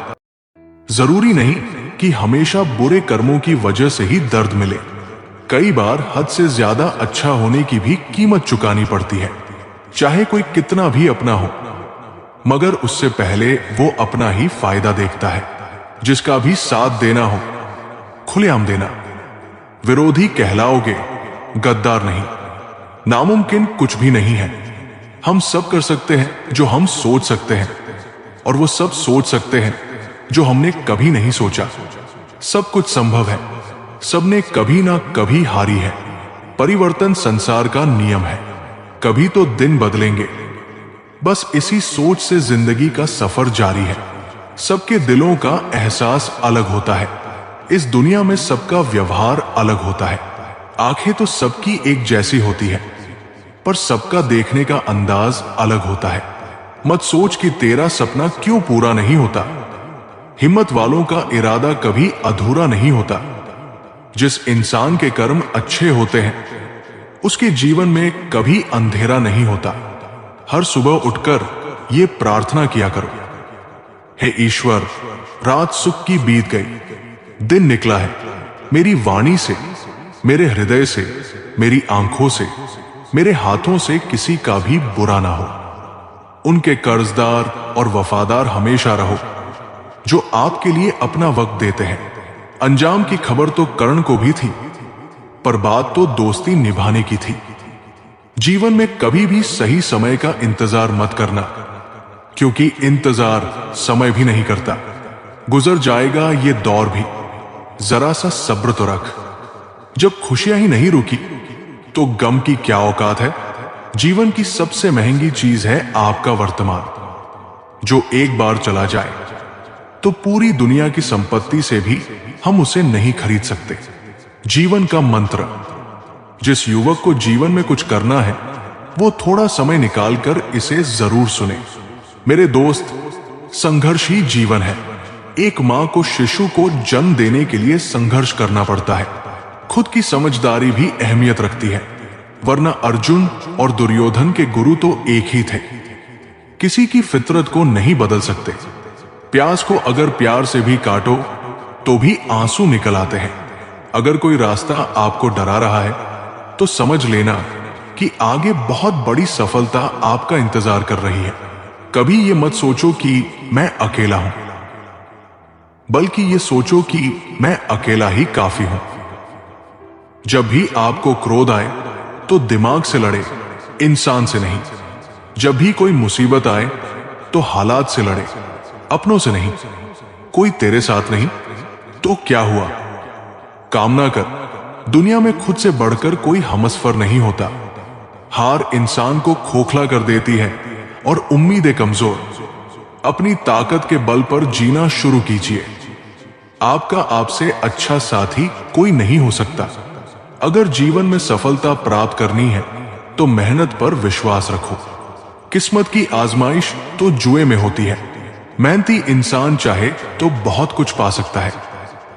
जरूरी नहीं कि हमेशा बुरे कर्मों की वजह से ही दर्द मिले। कई बार हद से ज्यादा अच्छा होने की भी कीमत चुकानी पड़ती है, चाहे कोई कितना भी अपना हो, मगर उससे पहले वो अपना ही फायदा देखता है। जिसका भी साथ देना हो खुलेआम देना। विरोधी कहलाओगे, गद्दार नहीं। नामुमकिन कुछ भी नहीं है। हम सब कर सकते हैं जो हम सोच सकते हैं, और वो सब सोच सकते हैं जो हमने कभी नहीं सोचा। सब कुछ संभव है, सबने कभी ना कभी हारी है। परिवर्तन संसार का नियम है, कभी तो दिन बदलेंगे। बस इसी सोच से जिंदगी का सफर जारी है। सबके दिलों का एहसास अलग होता है। इस दुनिया में सबका व्यवहार अलग होता है। आंखें तो सबकी एक जैसी होती है, पर सबका देखने का अंदाज अलग होता है। मत सोच कि तेरा सपना क्यों पूरा नहीं होता। हिम्मत वालों का इरादा कभी अधूरा नहीं होता। जिस इंसान के कर्म अच्छे होते हैं, उसके जीवन में कभी अंधेरा नहीं होता। हर सुबह उठकर ये प्रार्थना किया करो, हे ईश्वर, रात सुख की बीत गई, दिन निकला है। मेरी वाणी से, मेरे हृदय से, मेरी आंखों से, मेरे हाथों से किसी का भी बुरा ना हो। उनके कर्जदार और वफादार हमेशा रहो, जो आपके लिए अपना वक्त देते हैं। अंजाम की खबर तो कर्ण को भी थी, पर बात तो दोस्ती निभाने की थी। जीवन में कभी भी सही समय का इंतजार मत करना, क्योंकि इंतजार समय भी नहीं करता। गुजर जाएगा ये दौर भी, जरा सा सब्र तो रख। जब खुशियां ही नहीं रुकी तो गम की क्या औकात है। जीवन की सबसे महंगी चीज है आपका वर्तमान, जो एक बार चला जाए तो पूरी दुनिया की संपत्ति से भी हम उसे नहीं खरीद सकते। जीवन का मंत्र, जिस युवक को जीवन में कुछ करना है, वो थोड़ा समय निकालकर इसे जरूर सुने। मेरे दोस्त, संघर्ष ही जीवन है। एक मां को शिशु को जन्म देने के लिए संघर्ष करना पड़ता है। खुद की समझदारी भी अहमियत रखती है, वरना अर्जुन और दुर्योधन के गुरु तो एक ही थे। किसी की फितरत को नहीं बदल सकते। प्यास को अगर प्यार से भी काटो तो भी आंसू निकल आते हैं। अगर कोई रास्ता आपको डरा रहा है तो समझ लेना कि आगे बहुत बड़ी सफलता आपका इंतजार कर रही है। कभी ये मत सोचो कि मैं अकेला हूं, बल्कि ये सोचो कि मैं अकेला ही काफी हूं। जब भी आपको क्रोध आए तो दिमाग से लड़े, इंसान से नहीं। जब भी कोई मुसीबत आए तो हालात से लड़े, अपनों से नहीं। कोई तेरे साथ नहीं तो क्या हुआ, काम ना कर। दुनिया में खुद से बढ़कर कोई हमसफर नहीं होता। हार इंसान को खोखला कर देती है और उम्मीदें कमजोर। अपनी ताकत के बल पर जीना शुरू कीजिए। आपका आपसे अच्छा साथी कोई नहीं हो सकता। अगर जीवन में सफलता प्राप्त करनी है तो मेहनत पर विश्वास रखो। किस्मत की आजमाइश तो जुए में होती है। मेहनती इंसान चाहे तो बहुत कुछ पा सकता है।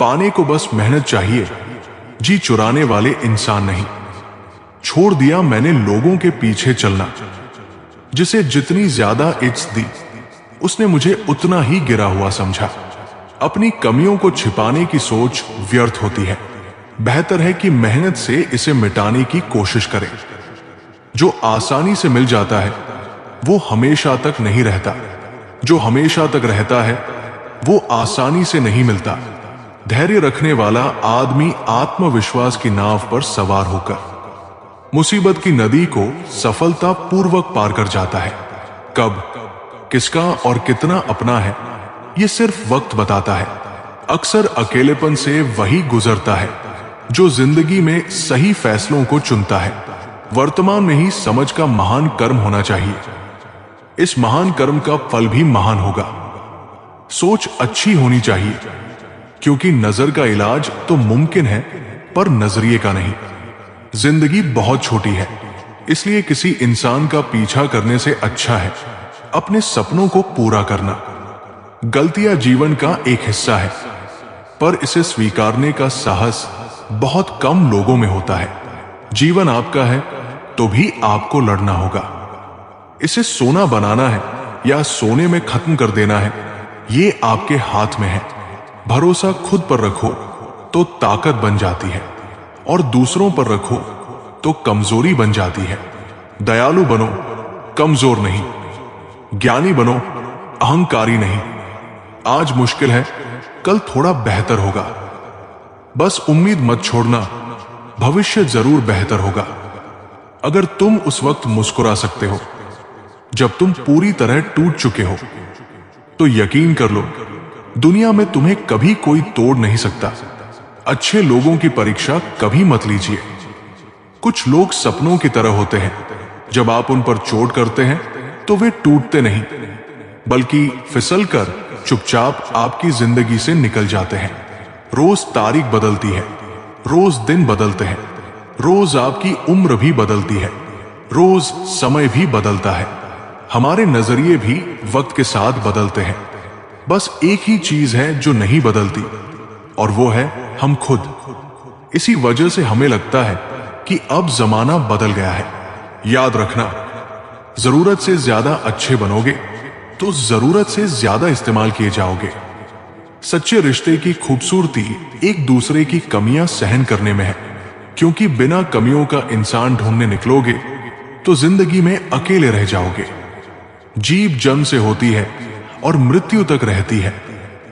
पाने को बस मेहनत चाहिए, जी चुराने वाले इंसान नहीं। छोड़ दिया मैंने लोगों के पीछे चलना। जिसे जितनी ज्यादा इज्जत दी, उसने मुझे उतना ही गिरा हुआ समझा। अपनी कमियों को छिपाने की सोच व्यर्थ होती है। बेहतर है कि मेहनत से इसे मिटाने की कोशिश करें। जो आसानी से मिल जाता है वो हमेशा तक नहीं रहता। जो हमेशा तक रहता है वो आसानी से नहीं मिलता। धैर्य रखने वाला आदमी आत्मविश्वास की नाव पर सवार होकर मुसीबत की नदी को सफलता पूर्वक पार कर जाता है। कब, किसका और कितना अपना है, ये सिर्फ वक्त बताता है। अक्सर अकेलेपन से वही गुजरता है जो जिंदगी में सही फैसलों को चुनता है। वर्तमान में ही समझ का महान कर्म होना चाहिए। इस महान कर्म का फल भी महान होगा। सोच अच्छी होनी चाहिए, क्योंकि नजर का इलाज तो मुमकिन है, पर नजरिए का नहीं। जिंदगी बहुत छोटी है, इसलिए किसी इंसान का पीछा करने से अच्छा है अपने सपनों को पूरा करना। गलतियां जीवन का एक हिस्सा है, पर इसे स्वीकारने का साहस बहुत कम लोगों में होता है। जीवन आपका है तो भी आपको लड़ना होगा। इसे सोना बनाना है या सोने में खत्म कर देना है, ये आपके हाथ में है। भरोसा खुद पर रखो तो ताकत बन जाती है, और दूसरों पर रखो तो कमजोरी बन जाती है। दयालु बनो, कमजोर नहीं। ज्ञानी बनो, अहंकारी नहीं। आज मुश्किल है, कल थोड़ा बेहतर होगा। बस उम्मीद मत छोड़ना, भविष्य जरूर बेहतर होगा। अगर तुम उस वक्त मुस्कुरा सकते हो जब तुम पूरी तरह टूट चुके हो, तो यकीन कर लो दुनिया में तुम्हें कभी कोई तोड़ नहीं सकता। अच्छे लोगों की परीक्षा कभी मत लीजिए। कुछ लोग सपनों की तरह होते हैं, जब आप उन पर चोट करते हैं तो वे टूटते नहीं, बल्कि फिसलकर चुपचाप आपकी जिंदगी से निकल जाते हैं। रोज तारीख बदलती है, रोज दिन बदलते हैं, रोज आपकी उम्र भी बदलती है, रोज समय भी बदलता है, हमारे नजरिए भी वक्त के साथ बदलते हैं। बस एक ही चीज है जो नहीं बदलती, और वो है हम खुद। इसी वजह से हमें लगता है कि अब जमाना बदल गया है। याद रखना, जरूरत से ज्यादा अच्छे बनोगे तो जरूरत से ज्यादा इस्तेमाल किए जाओगे। सच्चे रिश्ते की खूबसूरती एक दूसरे की कमियां सहन करने में है, क्योंकि बिना कमियों का इंसान ढूंढने निकलोगे तो जिंदगी में अकेले रह जाओगे। जीभ जन्म से होती है और मृत्यु तक रहती है,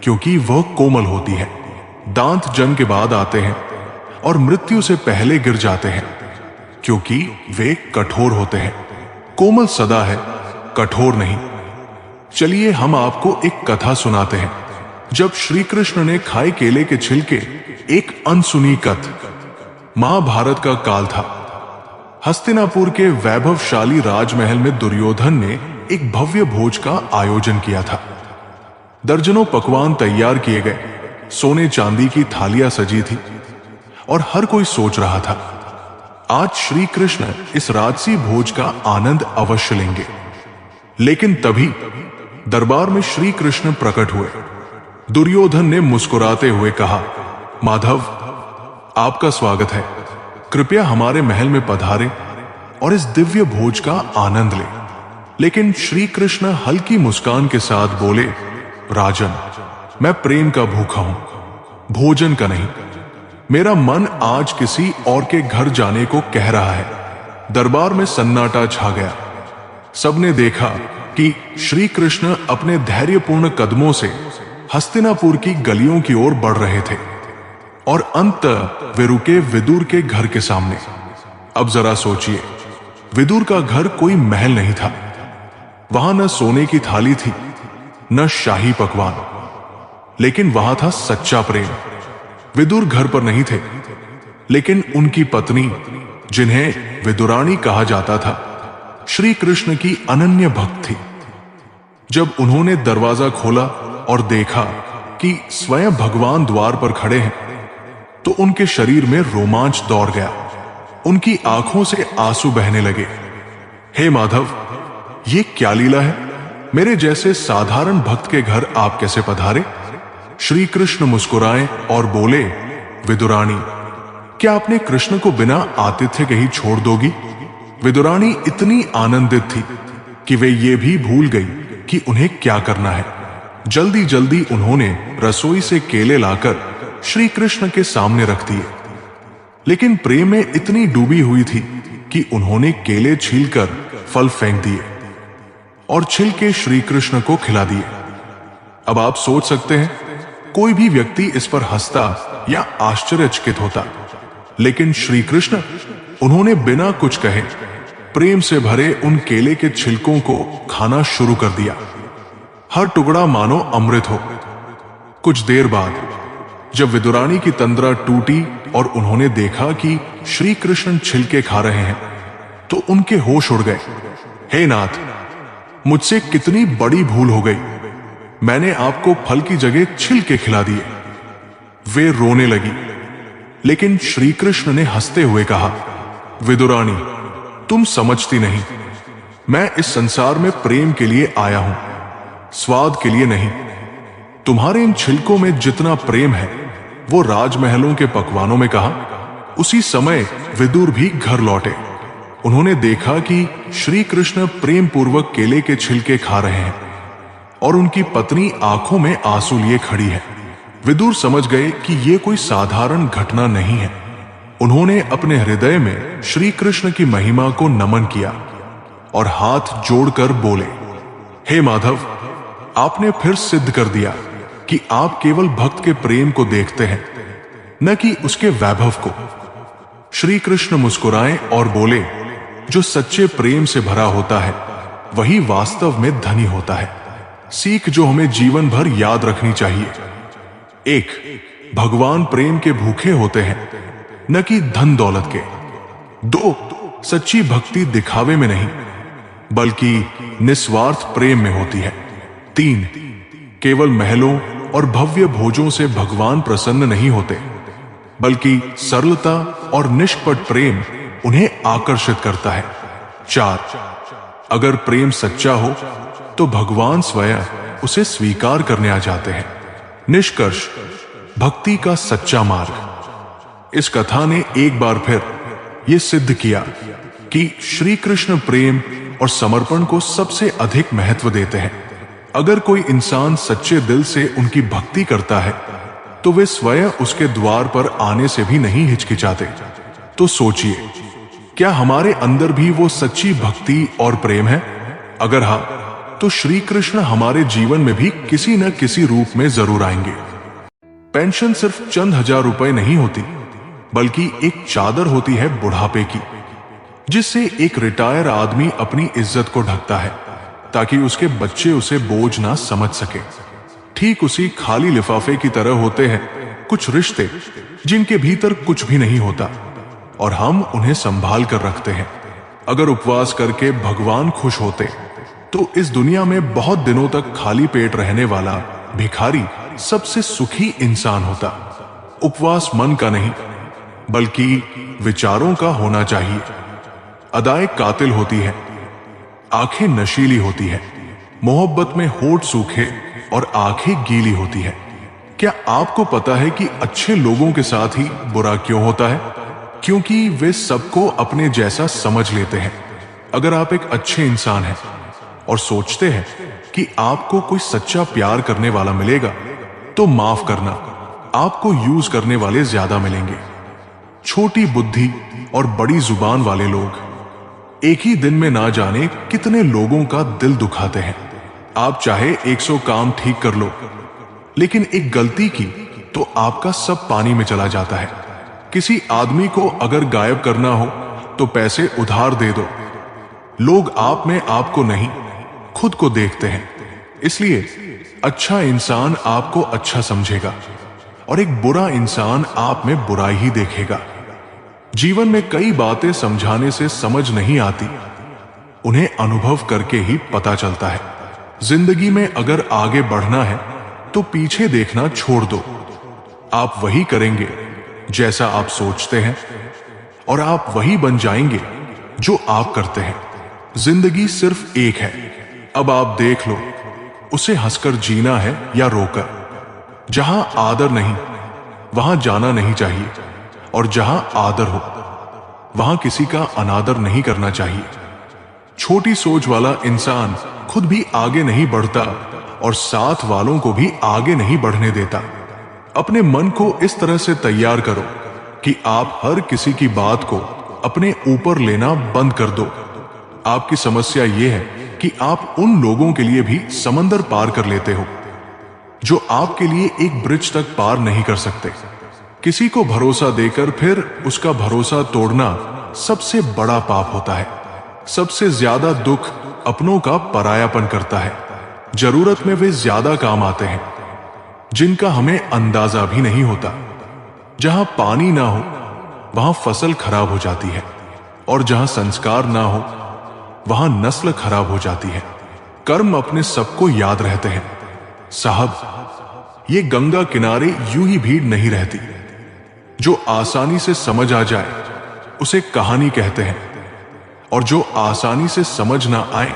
क्योंकि वह कोमल होती है। दांत जन्म के बाद आते हैं और मृत्यु से पहले गिर जाते हैं, क्योंकि वे कठोर होते हैं। कोमल सदा है, कठोर नहीं। चलिए हम आपको एक कथा सुनाते हैं। जब श्री कृष्ण ने खाए केले के छिलके, एक अनसुनी कथ। महाभारत का काल था। हस्तिनापुर के वैभवशाली राजमहल में दुर्योधन ने एक भव्य भोज का आयोजन किया था। दर्जनों पकवान तैयार किए गए, सोने चांदी की थालियां सजी थी और हर कोई सोच रहा था, आज श्री कृष्ण इस राजसी भोज का आनंद अवश्य लेंगे। लेकिन तभी दरबार में श्री कृष्ण प्रकट हुए। दुर्योधन ने मुस्कुराते हुए कहा, माधव, आपका स्वागत है। कृपया हमारे महल में पधारे और इस दिव्य भोज का आनंद लें। लेकिन श्री कृष्ण हल्की मुस्कान के साथ बोले, राजन, मैं प्रेम का भूखा हूं, भोजन का नहीं। मेरा मन आज किसी और के घर जाने को कह रहा है। दरबार में सन्नाटा छा गया। सबने देखा कि श्री कृष्ण अपने धैर्यपूर्ण कदमों से हस्तिनापुर की गलियों की ओर बढ़ रहे थे और अंत वे रुके विदुर के घर के सामने। अब जरा सोचिए, विदुर का घर कोई महल नहीं था। वहां न सोने की थाली थी, न शाही पकवान, लेकिन वहां था सच्चा प्रेम। विदुर घर पर नहीं थे, लेकिन उनकी पत्नी, जिन्हें विदुरानी कहा जाता था, श्री कृष्ण की अनन्य भक्त थी। जब उन्होंने दरवाजा खोला और देखा कि स्वयं भगवान द्वार पर खड़े हैं, तो उनके शरीर में रोमांच दौड़ गया। उनकी आंखों से आंसू बहने लगे। हे माधव, ये क्या लीला है? मेरे जैसे साधारण भक्त के घर आप कैसे पधारे? श्री कृष्ण मुस्कुराए और बोले, विदुरानी, क्या अपने कृष्ण को बिना आतिथ्य के ही छोड़ दोगी? विदुरानी इतनी आनंदित थी कि वे ये भी भूल गई कि उन्हें क्या करना है। जल्दी जल्दी उन्होंने रसोई से केले लाकर श्री कृष्ण के सामने रख दिए। लेकिन प्रेम में इतनी डूबी हुई थी कि उन्होंने केले छीलकर फल फेंक दिए और छिलके श्री कृष्ण को खिला दिए। अब आप सोच सकते हैं, कोई भी व्यक्ति इस पर हंसता या आश्चर्यचकित होता, लेकिन श्री कृष्ण, उन्होंने बिना कुछ कहे प्रेम से भरे उन केले के छिलकों को खाना शुरू कर दिया। हर टुकड़ा मानो अमृत हो। कुछ देर बाद जब विदुरानी की तंद्रा टूटी और उन्होंने देखा कि श्री कृष्ण छिलके खा रहे हैं, तो उनके होश उड़ गए। हे नाथ, मुझसे कितनी बड़ी भूल हो गई। मैंने आपको फल की जगह छिलके खिला दिए। वे रोने लगी, लेकिन श्री कृष्ण ने हंसते हुए कहा, विदुरानी, तुम समझती नहीं। मैं इस संसार में प्रेम के लिए आया हूं, स्वाद के लिए नहीं। तुम्हारे इन छिलकों में जितना प्रेम है, वो राजमहलों के पकवानों में कहा। उसी समय विदुर भी घर लौटे। उन्होंने देखा कि श्री कृष्ण प्रेम पूर्वक केले के छिलके खा रहे हैं और उनकी पत्नी आंखों में आंसू लिए खड़ी है। विदुर समझ गए कि यह कोई साधारण घटना नहीं है। उन्होंने अपने हृदय में श्री कृष्ण की महिमा को नमन किया और हाथ जोड़कर बोले, हे माधव, आपने फिर सिद्ध कर दिया कि आप केवल भक्त के प्रेम को देखते हैं, न कि उसके वैभव को। श्री कृष्ण मुस्कुराए और बोले, जो सच्चे प्रेम से भरा होता है वही वास्तव में धनी होता है। सीख जो हमें जीवन भर याद रखनी चाहिए। 1. भगवान प्रेम के भूखे होते हैं, न कि धन दौलत के। 2, सच्ची भक्ति दिखावे में नहीं बल्कि निस्वार्थ प्रेम में होती है। 3, केवल महलों और भव्य भोजों से भगवान प्रसन्न नहीं होते बल्कि सरलता और निष्कपट प्रेम उन्हें आकर्षित करता है। 4, अगर प्रेम सच्चा हो तो भगवान स्वयं उसे स्वीकार करने आ जाते हैं। निष्कर्ष, भक्ति का सच्चा मार्ग। इस कथा ने एक बार फिर यह सिद्ध किया कि श्री कृष्ण प्रेम और समर्पण को सबसे अधिक महत्व देते हैं। अगर कोई इंसान सच्चे दिल से उनकी भक्ति करता है तो वे स्वयं उसके द्वार पर आने से भी नहीं हिचकिचाते। तो सोचिए, क्या हमारे अंदर भी वो सच्ची भक्ति और प्रेम है? अगर हाँ, तो श्री कृष्ण हमारे जीवन में भी किसी न किसी रूप में जरूर आएंगे। पेंशन सिर्फ चंद हजार रुपए नहीं होती बल्कि एक चादर होती है बुढ़ापे की, जिससे एक रिटायर आदमी अपनी इज्जत को ढकता है ताकि उसके बच्चे उसे बोझ ना समझ सके। ठीक उसी खाली लिफाफे की तरह होते हैं कुछ रिश्ते जिनके भीतर कुछ भी नहीं होता और हम उन्हें संभाल कर रखते हैं। अगर उपवास करके भगवान खुश होते तो इस दुनिया में बहुत दिनों तक खाली पेट रहने वाला भिखारी सबसे सुखी इंसान होता। उपवास मन का नहीं बल्कि विचारों का होना चाहिए। अदाएं कातिल होती है, आंखें नशीली होती है, मोहब्बत में होठ सूखे और आंखें गीली होती है। क्या आपको पता है कि अच्छे लोगों के साथ ही बुरा क्यों होता है? क्योंकि वे सबको अपने जैसा समझ लेते हैं। अगर आप एक अच्छे इंसान हैं और सोचते हैं कि आपको कोई सच्चा प्यार करने वाला मिलेगा तो माफ करना, आपको यूज करने वाले ज्यादा मिलेंगे। छोटी बुद्धि और बड़ी जुबान वाले लोग एक ही दिन में ना जाने कितने लोगों का दिल दुखाते हैं। आप चाहे 100 काम ठीक कर लो, लेकिन एक गलती की तो आपका सब पानी में चला जाता है। किसी आदमी को अगर गायब करना हो तो पैसे उधार दे दो। लोग आप में आपको नहीं, खुद को देखते हैं। इसलिए अच्छा इंसान आपको अच्छा समझेगा और एक बुरा इंसान आप में बुराई ही देखेगा। जीवन में कई बातें समझाने से समझ नहीं आती, उन्हें अनुभव करके ही पता चलता है। जिंदगी में अगर आगे बढ़ना है तो पीछे देखना छोड़ दो। आप वही करेंगे जैसा आप सोचते हैं और आप वही बन जाएंगे जो आप करते हैं। जिंदगी सिर्फ एक है, अब आप देख लो उसे हंसकर जीना है या रोकर। जहां आदर नहीं वहां जाना नहीं चाहिए और जहां आदर हो वहां किसी का अनादर नहीं करना चाहिए। छोटी सोच वाला इंसान खुद भी आगे नहीं बढ़ता और साथ वालों को भी आगे नहीं बढ़ने देता। अपने मन को इस तरह से तैयार करो कि आप हर किसी की बात को अपने ऊपर लेना बंद कर दो। आपकी समस्या यह है कि आप उन लोगों के लिए भी समंदर पार कर लेते हो जो आपके लिए एक ब्रिज तक पार नहीं कर सकते। किसी को भरोसा देकर फिर उसका भरोसा तोड़ना सबसे बड़ा पाप होता है। सबसे ज्यादा दुख अपनों का परायापन करता है। जरूरत में वे ज्यादा काम आते हैं जिनका हमें अंदाजा भी नहीं होता। जहां पानी ना हो वहां फसल खराब हो जाती है और जहां संस्कार ना हो वहां नस्ल खराब हो जाती है। कर्म अपने सबको याद रहते हैं। साहब, ये गंगा किनारे यूं ही भीड़ नहीं रहती। जो आसानी से समझ आ जाए उसे कहानी कहते हैं और जो आसानी से समझ ना आए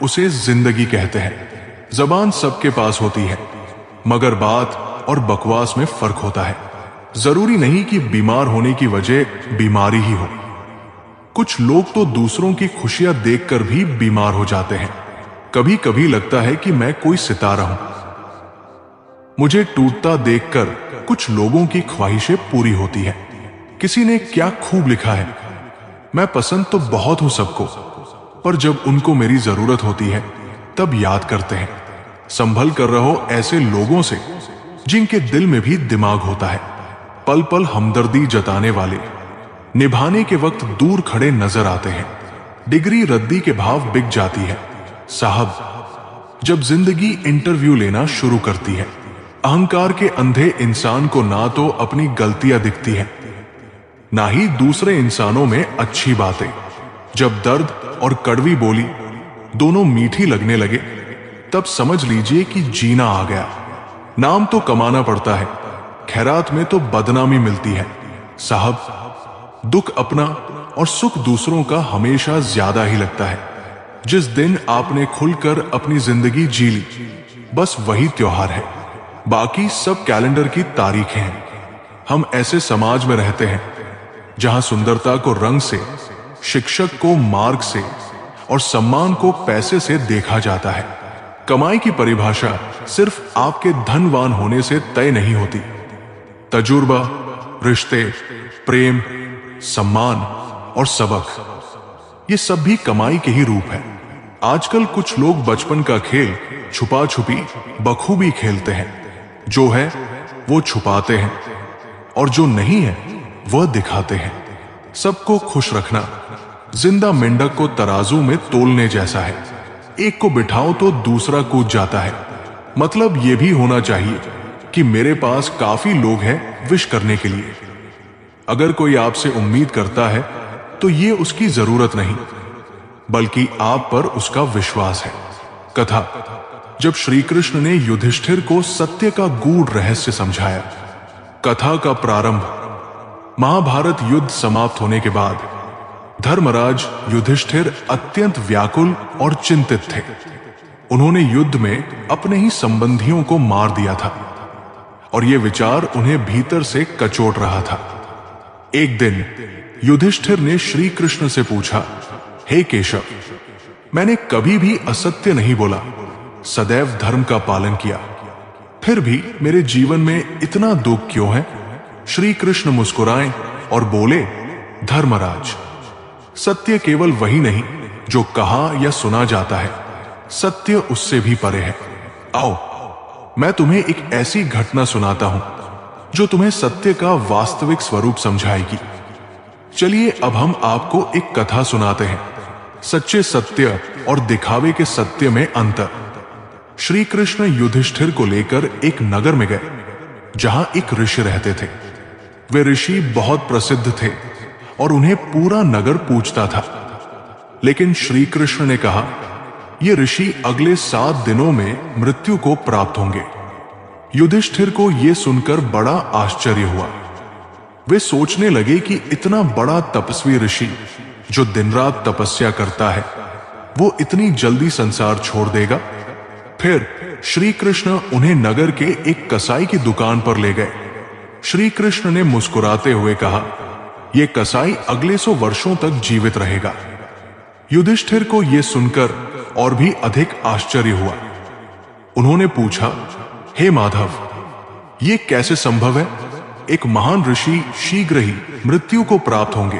उसे जिंदगी कहते हैं। जबान सबके पास होती है मगर बात और बकवास में फर्क होता है। जरूरी नहीं कि बीमार होने की वजह बीमारी ही हो। कुछ लोग तो दूसरों की खुशियां देखकर भी बीमार हो जाते हैं। कभी कभी लगता है कि मैं कोई सितारा हूं। मुझे टूटता देखकर कुछ लोगों की ख्वाहिशें पूरी होती है। किसी ने क्या खूब लिखा है, मैं पसंद तो बहुत हूं सबको, पर जब उनको मेरी जरूरत होती है तब याद करते हैं। संभल कर रहो ऐसे लोगों से जिनके दिल में भी दिमाग होता है। पल पल हमदर्दी जताने वाले निभाने के वक्त दूर खड़े नजर आते हैं। डिग्री रद्दी के भाव बिक जाती है। साहब, जब जिंदगी इंटरव्यू लेना शुरू करती है, अहंकार के अंधे इंसान को ना तो अपनी गलतियां दिखती है ना ही दूसरे इंसानों में अच्छी बातें। जब दर्द और कड़वी बोली दोनों मीठी लगने लगे, तब समझ लीजिए कि जीना आ गया। नाम तो कमाना पड़ता है, खैरात में तो बदनामी मिलती है। साहब, दुख अपना और सुख दूसरों का हमेशा ज्यादा ही लगता है। जिस दिन आपने खुलकर अपनी जिंदगी जी ली, बस वही त्योहार है, बाकी सब कैलेंडर की तारीखें हैं। हम ऐसे समाज में रहते हैं जहां सुंदरता को रंग से, शिक्षक को मार्ग से और सम्मान को पैसे से देखा जाता है। कमाई की परिभाषा सिर्फ आपके धनवान होने से तय नहीं होती। तजुर्बा, रिश्ते, प्रेम, सम्मान और सबक, ये सब भी कमाई के ही रूप है। आजकल कुछ लोग बचपन का खेल छुपा छुपी बखूबी खेलते हैं। जो है वो छुपाते हैं और जो नहीं है वह दिखाते हैं। सबको खुश रखना जिंदा मेंढक को तराजू में तोलने जैसा है। एक को बिठाओ तो दूसरा कूद जाता है। मतलब ये भी होना चाहिए कि मेरे पास काफी लोग हैं विश करने के लिए। अगर कोई आपसे उम्मीद करता है तो ये उसकी जरूरत नहीं, बल्कि आप पर उसका विश्वास है। कथा, जब श्री कृष्ण ने युधिष्ठिर को सत्य का गूढ़ रहस्य समझाया। कथा का प्रारंभ, महाभारत युद्ध समाप्त होने के बाद धर्मराज युधिष्ठिर अत्यंत व्याकुल और चिंतित थे। उन्होंने युद्ध में अपने ही संबंधियों को मार दिया था और यह विचार उन्हें भीतर से कचोट रहा था। एक दिन युधिष्ठिर ने श्री कृष्ण से पूछा, हे केशव, मैंने कभी भी असत्य नहीं बोला, सदैव धर्म का पालन किया, फिर भी मेरे जीवन में इतना दुख क्यों है? श्री कृष्ण मुस्कुराए और बोले, धर्मराज, सत्य केवल वही नहीं जो कहा या सुना जाता है, सत्य उससे भी परे है। आओ, मैं तुम्हें एक ऐसी घटना सुनाता हूं जो तुम्हें सत्य का वास्तविक स्वरूप समझाएगी। चलिए अब हम आपको एक कथा सुनाते हैं, सच्चे सत्य और दिखावे के सत्य में अंतर। श्री कृष्ण युधिष्ठिर को लेकर एक नगर में गए जहां एक ऋषि रहते थे। वे ऋषि बहुत प्रसिद्ध थे और उन्हें पूरा नगर पूजता था। लेकिन श्री कृष्ण ने कहा, ये ऋषि अगले 7 दिनों में मृत्यु को प्राप्त होंगे। युधिष्ठिर को यह सुनकर बड़ा आश्चर्य हुआ। वे सोचने लगे कि इतना बड़ा तपस्वी ऋषि जो दिन रात तपस्या करता है, वो इतनी जल्दी संसार छोड़ देगा। फिर श्री कृष्ण उन्हें नगर के एक कसाई की दुकान पर ले गए। श्री कृष्ण ने मुस्कुराते हुए कहा, यह कसाई अगले 100 वर्षों तक जीवित रहेगा। युधिष्ठिर को यह सुनकर और भी अधिक आश्चर्य हुआ। उन्होंने पूछा, हे माधव, यह कैसे संभव है? एक महान ऋषि शीघ्र ही मृत्यु को प्राप्त होंगे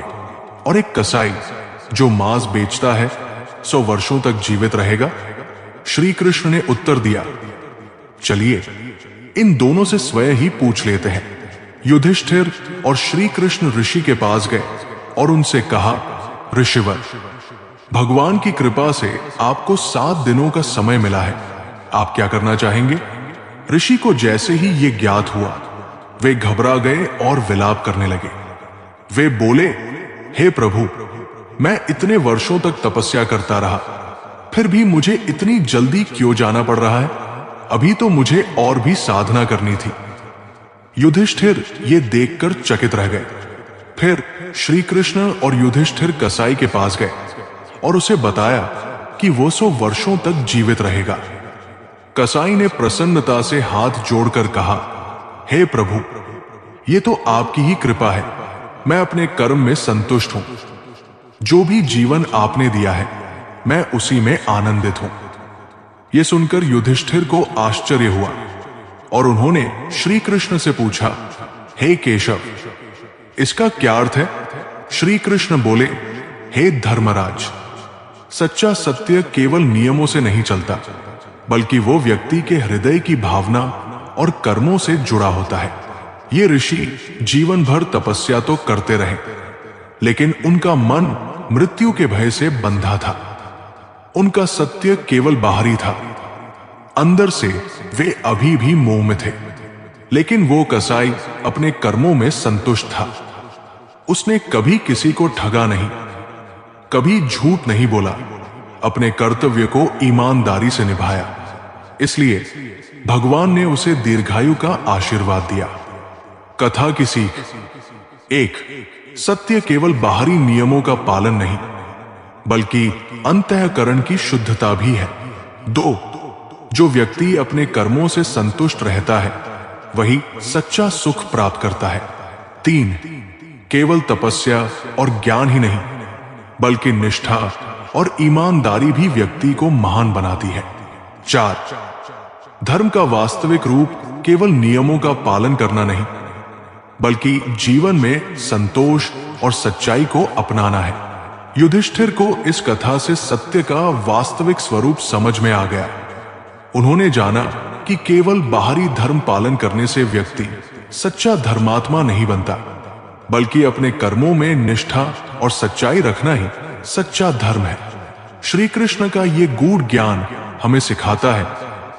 और एक कसाई जो मांस बेचता है 100 वर्षों तक जीवित रहेगा। श्री कृष्ण ने उत्तर दिया, चलिए इन दोनों से स्वयं ही पूछ लेते हैं। युधिष्ठिर और श्री कृष्ण ऋषि के पास गए और उनसे कहा, ऋषिवर, भगवान की कृपा से आपको 7 दिनों का समय मिला है, आप क्या करना चाहेंगे? ऋषि को जैसे ही ये ज्ञात हुआ, वे घबरा गए और विलाप करने लगे। वे बोले, हे प्रभु, मैं इतने वर्षों तक तपस्या करता रहा, फिर भी मुझे इतनी जल्दी क्यों जाना पड़ रहा है? अभी तो मुझे और भी साधना करनी थी। युधिष्ठिर ये देखकर चकित रह गए। फिर श्री कृष्ण और युधिष्ठिर कसाई के पास गए और उसे बताया कि वो 100 वर्षों तक जीवित रहेगा। कसाई ने प्रसन्नता से हाथ जोड़कर कहा, हे प्रभु, ये तो आपकी ही कृपा है, मैं अपने कर्म में संतुष्ट हूं। जो भी जीवन आपने दिया है, मैं उसी में आनंदित हूं। यह सुनकर युधिष्ठिर को आश्चर्य हुआ और उन्होंने श्री कृष्ण से पूछा, हे केशव, इसका क्या अर्थ है? श्री कृष्ण बोले, हे धर्मराज, सच्चा सत्य केवल नियमों से नहीं चलता, बल्कि वो व्यक्ति के हृदय की भावना और कर्मों से जुड़ा होता है। ये ऋषि जीवन भर तपस्या तो करते रहे, लेकिन उनका मन मृत्यु के भय से बंधा था। उनका सत्य केवल बाहरी था, अंदर से वे अभी भी मोह में थे। लेकिन वो कसाई अपने कर्मों में संतुष्ट था। उसने कभी किसी को ठगा नहीं, कभी झूठ नहीं बोला, अपने कर्तव्य को ईमानदारी से निभाया। इसलिए भगवान ने उसे दीर्घायु का आशीर्वाद दिया। कथा की सीख: 1. सत्य केवल बाहरी नियमों का पालन नहीं, बल्कि अंतःकरण की शुद्धता भी है। 2. जो व्यक्ति अपने कर्मों से संतुष्ट रहता है, वही सच्चा सुख प्राप्त करता है। 3. केवल तपस्या और ज्ञान ही नहीं, बल्कि निष्ठा और ईमानदारी भी व्यक्ति को महान बनाती है। 4. धर्म का वास्तविक रूप केवल नियमों का पालन करना नहीं, बल्कि जीवन में संतोष और सच्चाई को अपनाना है। युधिष्ठिर को इस कथा से सत्य का वास्तविक स्वरूप समझ में आ गया। उन्होंने जाना कि केवल बाहरी धर्म पालन करने से व्यक्ति सच्चा धर्मात्मा नहीं बनता, बल्कि अपने कर्मों में निष्ठा और सच्चाई रखना ही सच्चा धर्म है। श्री कृष्ण का ये गूढ़ ज्ञान हमें सिखाता है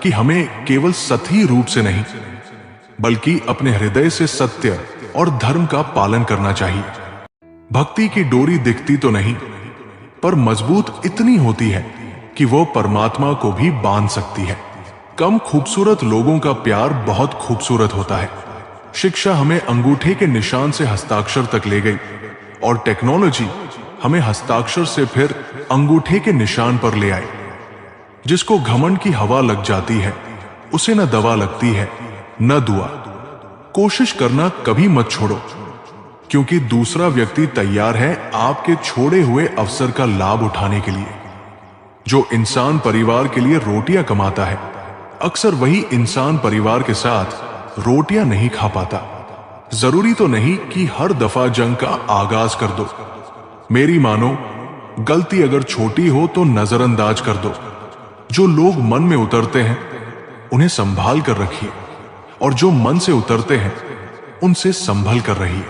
कि हमें केवल सतही रूप से नहीं, बल्कि अपने हृदय से सत्य और धर्म का पालन करना चाहिए। भक्ति की डोरी दिखती तो नहीं, पर मजबूत इतनी होती है कि वो परमात्मा को भी बांध सकती है। कम खूबसूरत लोगों का प्यार बहुत खूबसूरत होता है। शिक्षा हमें अंगूठे के निशान से हस्ताक्षर तक ले गई, और टेक्नोलॉजी हमें हस्ताक्षर से फिर अंगूठे के निशान पर ले आई। जिसको घमंड की हवा लग जाती है, उसे न दवा लगती है न दुआ। कोशिश करना कभी मत छोड़ो, क्योंकि दूसरा व्यक्ति तैयार है आपके छोड़े हुए अवसर का लाभ उठाने के लिए। जो इंसान परिवार के लिए रोटियां कमाता है, अक्सर वही इंसान परिवार के साथ रोटियां नहीं खा पाता। जरूरी तो नहीं कि हर दफा जंग का आगाज कर दो। मेरी मानो, गलती अगर छोटी हो तो नजरअंदाज कर दो। जो लोग मन में उतरते हैं उन्हें संभाल कर रखिए, और जो मन से उतरते हैं उनसे संभल कर रहिए।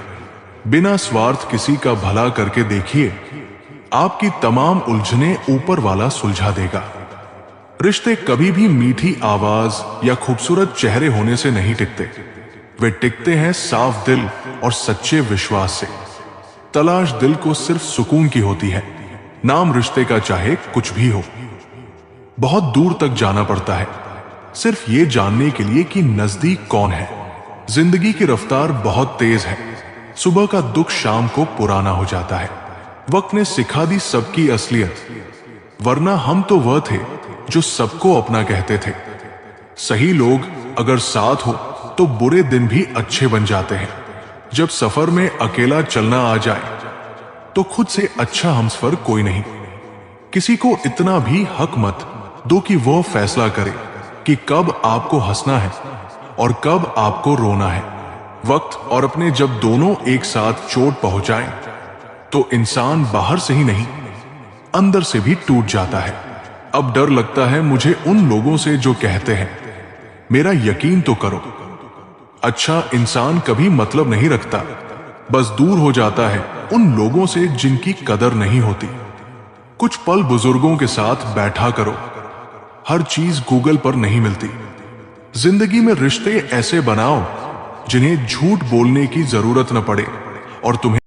बिना स्वार्थ किसी का भला करके देखिए, आपकी तमाम उलझने ऊपर वाला सुलझा देगा। रिश्ते कभी भी मीठी आवाज या खूबसूरत चेहरे होने से नहीं टिकते, वे टिकते हैं साफ दिल और सच्चे विश्वास से। तलाश दिल को सिर्फ सुकून की होती है, नाम रिश्ते का चाहे कुछ भी हो। बहुत दूर तक जाना पड़ता है सिर्फ ये जानने के लिए कि नजदीक कौन है। जिंदगी की रफ्तार बहुत तेज है, सुबह का दुख शाम को पुराना हो जाता है। वक्त ने सिखा दी सबकी असलियत, वरना हम तो वह थे जो सबको अपना कहते थे। सही लोग अगर साथ हो तो बुरे दिन भी अच्छे बन जाते हैं। जब सफर में अकेला चलना आ जाए तो खुद से अच्छा हमसफर कोई नहीं। किसी को इतना भी हक मत दो कि वो फैसला करे कि कब आपको हंसना है और कब आपको रोना है। वक्त और अपने जब दोनों एक साथ चोट पहुंचाएं, तो इंसान बाहर से ही नहीं, अंदर से भी टूट जाता है। अब डर लगता है मुझे उन लोगों से जो कहते हैं, मेरा यकीन तो करो। अच्छा इंसान कभी मतलब नहीं रखता, बस दूर हो जाता है उन लोगों से जिनकी कदर नहीं होती। कुछ पल बुजुर्गों के साथ बैठा करो, हर चीज गूगल पर नहीं मिलती। जिंदगी में रिश्ते ऐसे बनाओ जिन्हें झूठ बोलने की जरूरत न पड़े और तुम्हें